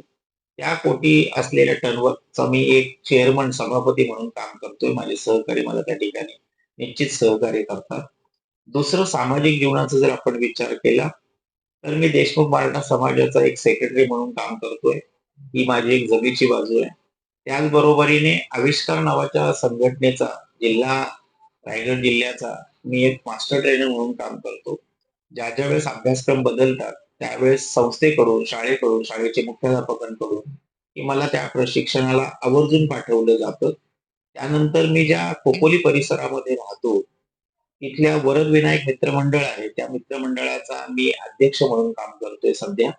त्या कोटी असलेल्या टर्नओव्हरचा मी एक चेअरमन सभापती म्हणून काम करतोय. माझे सहकारी मला त्या ठिकाणी निश्चित सहकार्य करतात. दुसरं सामाजिक जीवनाचा जर आपण विचार केला, तर मी देशमुख मराठा समाजाचा एक सेक्रेटरी म्हणून काम करतोय. ही माझी एक जमेची बाजू आहे. त्याचबरोबरीने आविष्कार नावाच्या संघटनेचा जिल्हा रायगड जिल्ह्याचा मी एक मास्टर ट्रेनर म्हणून काम करतो. ज्या वेळेस अभ्यासक्रम बदलतात, त्यावेळेस संस्थेकडून, शाळेकडून, शाळेचे मुख्याध्यापकांकडून की मला त्या प्रशिक्षणाला आवर्जून पाठवलं जातं. त्यानंतर मी ज्या खोपोली परिसरामध्ये राहतो, तिथल्या वरद विनायक मित्रमंडळ आहे. त्या मित्रमंडळाचा मी अध्यक्ष म्हणून काम करतोय सध्या.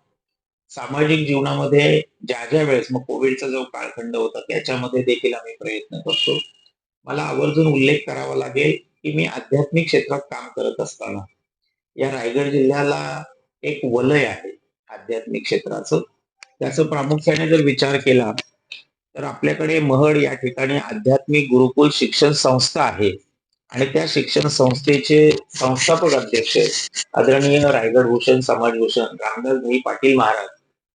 सामाजिक जीवनामध्ये ज्या वेळेस मग कोविडचा जो कालखंड होता, त्याच्यामध्ये देखील आम्ही प्रयत्न करतो. मला आवर्जून उल्लेख करावा लागेल, की मी आध्यात्मिक क्षेत्रात काम करत असताना या रायगड जिल्ह्याला एक वलय आहे आध्यात्मिक क्षेत्राचं. त्याचं प्रामुख्याने जर विचार केला, तर आपल्याकडे महड या ठिकाणी आध्यात्मिक गुरुकुल शिक्षण संस्था आहे आणि त्या शिक्षण संस्थेचे संस्थापक अध्यक्ष आदरणीय रायगड भूषण समाजभूषण रामदासभाई पाटील महाराज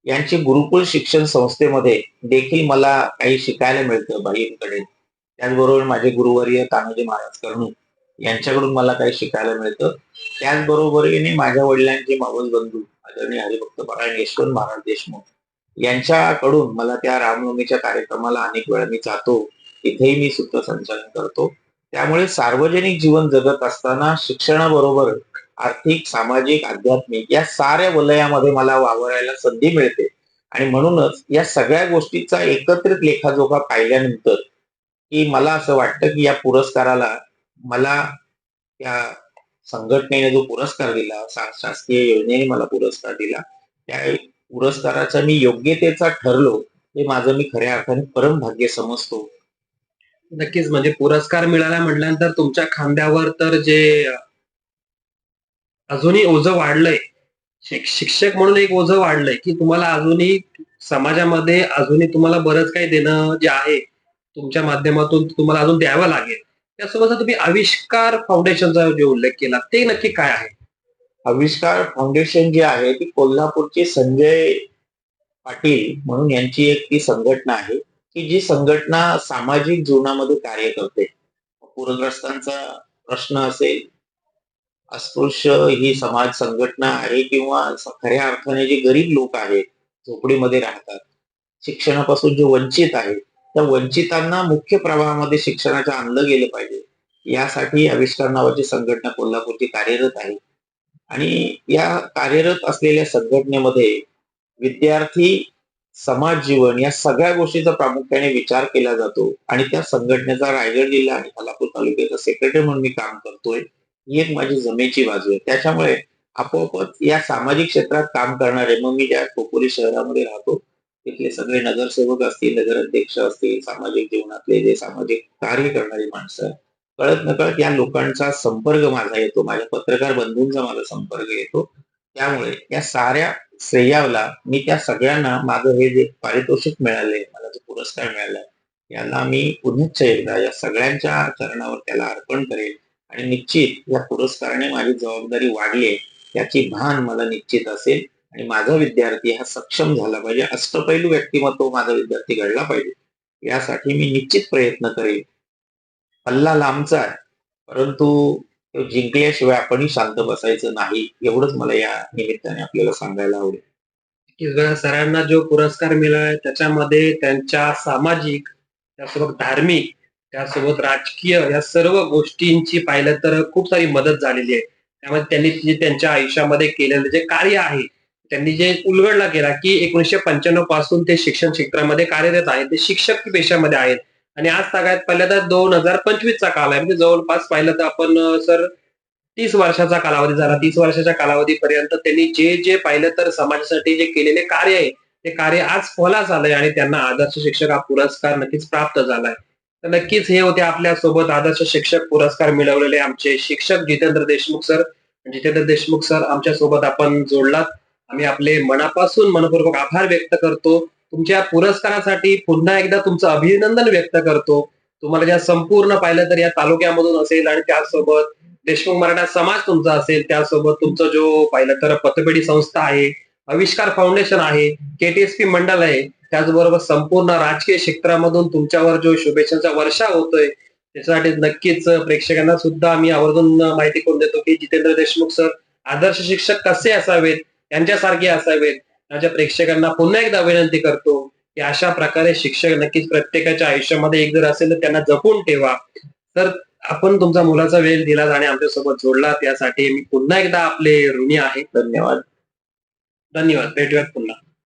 यांची गुरुकुल शिक्षण संस्थेमध्ये देखील मला काही शिकायला मिळतं बाईंकडे. त्याचबरोबर माझे गुरुवर्य तानाजी महाराज कर्णू यांच्याकडून मला काही शिकायला मिळतं. त्याचबरोबरीने माझ्या वडिलांचे मावस बंधू आदरणीय हरिभक्त परायण यशवंत महाराज देशमुख यांच्याकडून मला त्या रामनवमीच्या कार्यक्रमाला अनेक वेळा मी जातो. तिथेही मी सूत्रसंचालन करतो. त्यामुळे सार्वजनिक जीवन जगत असताना शिक्षणाबरोबर आर्थिक, सामाजिक, आध्यात्मिक या साऱ्या वलयामध्ये मला वावरायला संधी मिळते आणि म्हणूनच या सगळ्या गोष्टीचा एकत्रित लेखाजोखा पाहिल्यानंतर की मला असं वाटतं की या पुरस्काराला मला त्या संघटनेने जो पुरस्कार दिला, शासकीय योजनेने मला पुरस्कार दिला, त्या पुरस्काराचा मी योग्यतेचा ठरलो, हे माझं मी खऱ्या अर्थाने परम भाग्य समजतो. नक्कीच म्हणजे पुरस्कार मिळाला म्हटल्यानंतर तुमच्या खांद्यावर तर जे अजूनही ओझं वाढलंय. शिक्षक म्हणून एक ओझं वाढलंय, की तुम्हाला अजूनही समाजामध्ये अजूनही तुम्हाला बरंच काही देणं जे आहे, तुमच्या माध्यमातून तुम्हाला अजून द्यावं लागेल. त्यासोबत तुम्ही आविष्कार फाउंडेशनचा जो उल्लेख केला, ते नक्की काय आहे? आविष्कार फाउंडेशन जी आहे ती कोल्हापूरचे संजय पाटील म्हणून यांची एक ती संघटना आहे, की जी संघटना सामाजिक जीवनामध्ये कार्य करते. पूरग्रस्तांचा प्रश्न असेल, अस्पृश्य ही समाज संघटना आहे किंवा खऱ्या अर्थाने जे गरीब लोक आहेत, झोपडीमध्ये राहतात, शिक्षणापासून जे वंचित आहेत, त्या वंचितांना मुख्य प्रवाहामध्ये शिक्षणाच्या आणलं गेलं पाहिजे. यासाठी आविष्कार नावाची संघटना कोल्हापूरची कार्यरत आहे आणि या कार्यरत असलेल्या संघटनेमध्ये विद्यार्थी, समाज जीवन या सगळ्या गोष्टीचा प्रामुख्याने विचार केला जातो आणि त्या संघटनेचा रायगड जिल्हा आणि खालापूर तालुक्याचा सेक्रेटरी म्हणून मी काम करतोय. ही एक माझी जमेची बाजू आहे. त्याच्यामुळे आपोआपच या सामाजिक क्षेत्रात काम करणारे, मग मी ज्या खोपोली शहरामध्ये राहतो तिथले सगळे नगरसेवक असतील, नगराध्यक्ष असतील, सामाजिक जीवनातले जे सामाजिक कार्य करणारी माणसं, कळत नकळत या लोकांचा संपर्क माझा येतो, माझ्या पत्रकार बंधूंचा माझा संपर्क येतो. त्यामुळे या साऱ्या श्रेयाला मी त्या सगळ्यांना माझं हे जे पारितोषिक मिळालंय, मला जो पुरस्कार मिळालाय, याला मी पुनश्च एकदा या सगळ्यांच्या चरणावर त्याला अर्पण करेल आणि निश्चित या पुरस्काराने माझी जबाबदारी वाढली याची भान मला निश्चित असेल आणि माझा विद्यार्थी हा सक्षम झाला पाहिजे, अष्टपैलू व्यक्तिमत्व माझा विद्यार्थी घडला पाहिजे, यासाठी मी निश्चित प्रयत्न करेल. पल्ला लांबचा आहे, परंतु तो जिंकल्याशिवाय आपणही शांत बसायचं नाही, एवढंच मला या निमित्ताने आपल्याला सांगायला आवडेल. की सरांना जो पुरस्कार मिळाला त्याच्यामध्ये त्यांच्या सामाजिक, त्यासोबत धार्मिक, त्यासोबत राजकीय या सर्व गोष्टींची पाहिलं तर खूप सारी मदत झालेली आहे. त्यामुळे त्यांनी जे त्यांच्या आयुष्यामध्ये केलेलं जे कार्य आहे, त्यांनी जे उलगडला केला, की 1995 पासून ते शिक्षण क्षेत्रामध्ये कार्यरत आहेत. ते शिक्षक पेशामध्ये आहेत आणि आज सगळ्यात पहिल्यांदा 2025 चा काल आहे. म्हणजे जवळपास पाहिलं तर आपण सर 30 वर्षाचा कालावधी झाला. 30 वर्षाच्या कालावधीपर्यंत त्यांनी जे पाहिलं तर समाजासाठी जे केलेले कार्य आहे, ते कार्य आज फळास आलंय आणि त्यांना आदर्श शिक्षक हा पुरस्कार नक्कीच प्राप्त झालाय. तर नक्कीच हे होते आपल्यासोबत आदर्श शिक्षक पुरस्कार मिळवलेले आमचे शिक्षक जितेंद्र देशमुख सर. जितेंद्र देशमुख सर आमच्यासोबत आपण जोडलात. आम्ही आपले मनापासून मनःपूर्वक आभार व्यक्त करतो. तुमच्या पुरस्कारासाठी पुन्हा एकदा तुमचं अभिनंदन व्यक्त करतो. तुम्हाला ज्या संपूर्ण पाहिलं तर या तालुक्यामधून असेल आणि त्यासोबत देशमुख मराठा समाज तुमचा असेल, त्यासोबत तुमचं जो पाहिलं तर पतपेढी संस्था आहे, आविष्कार फाउंडेशन आहे, के मंडळ आहे, त्याचबरोबर संपूर्ण राजकीय क्षेत्रामधून तुमच्यावर जो शुभेच्छांचा वर्षाव होतोय, त्याच्यासाठी नक्कीच प्रेक्षकांना सुद्धा आम्ही आवर्जून माहिती करून देतो, की जितेंद्र देशमुख सर आदर्श शिक्षक कसे असावेत, त्यांच्यासारखे असावेत. माझ्या प्रेक्षकांना पुन्हा एकदा विनंती करतो, की अशा प्रकारे शिक्षक नक्कीच प्रत्येकाच्या आयुष्यामध्ये एक जर असेल तर त्यांना जपून ठेवा. तर आपण तुमचा मुलाचा वेळ दिलात आणि आमच्यासोबत जोडलात यासाठी मी पुन्हा एकदा आपले ऋणी आहे. धन्यवाद. धन्यवाद. भेटूयात पुन्हा.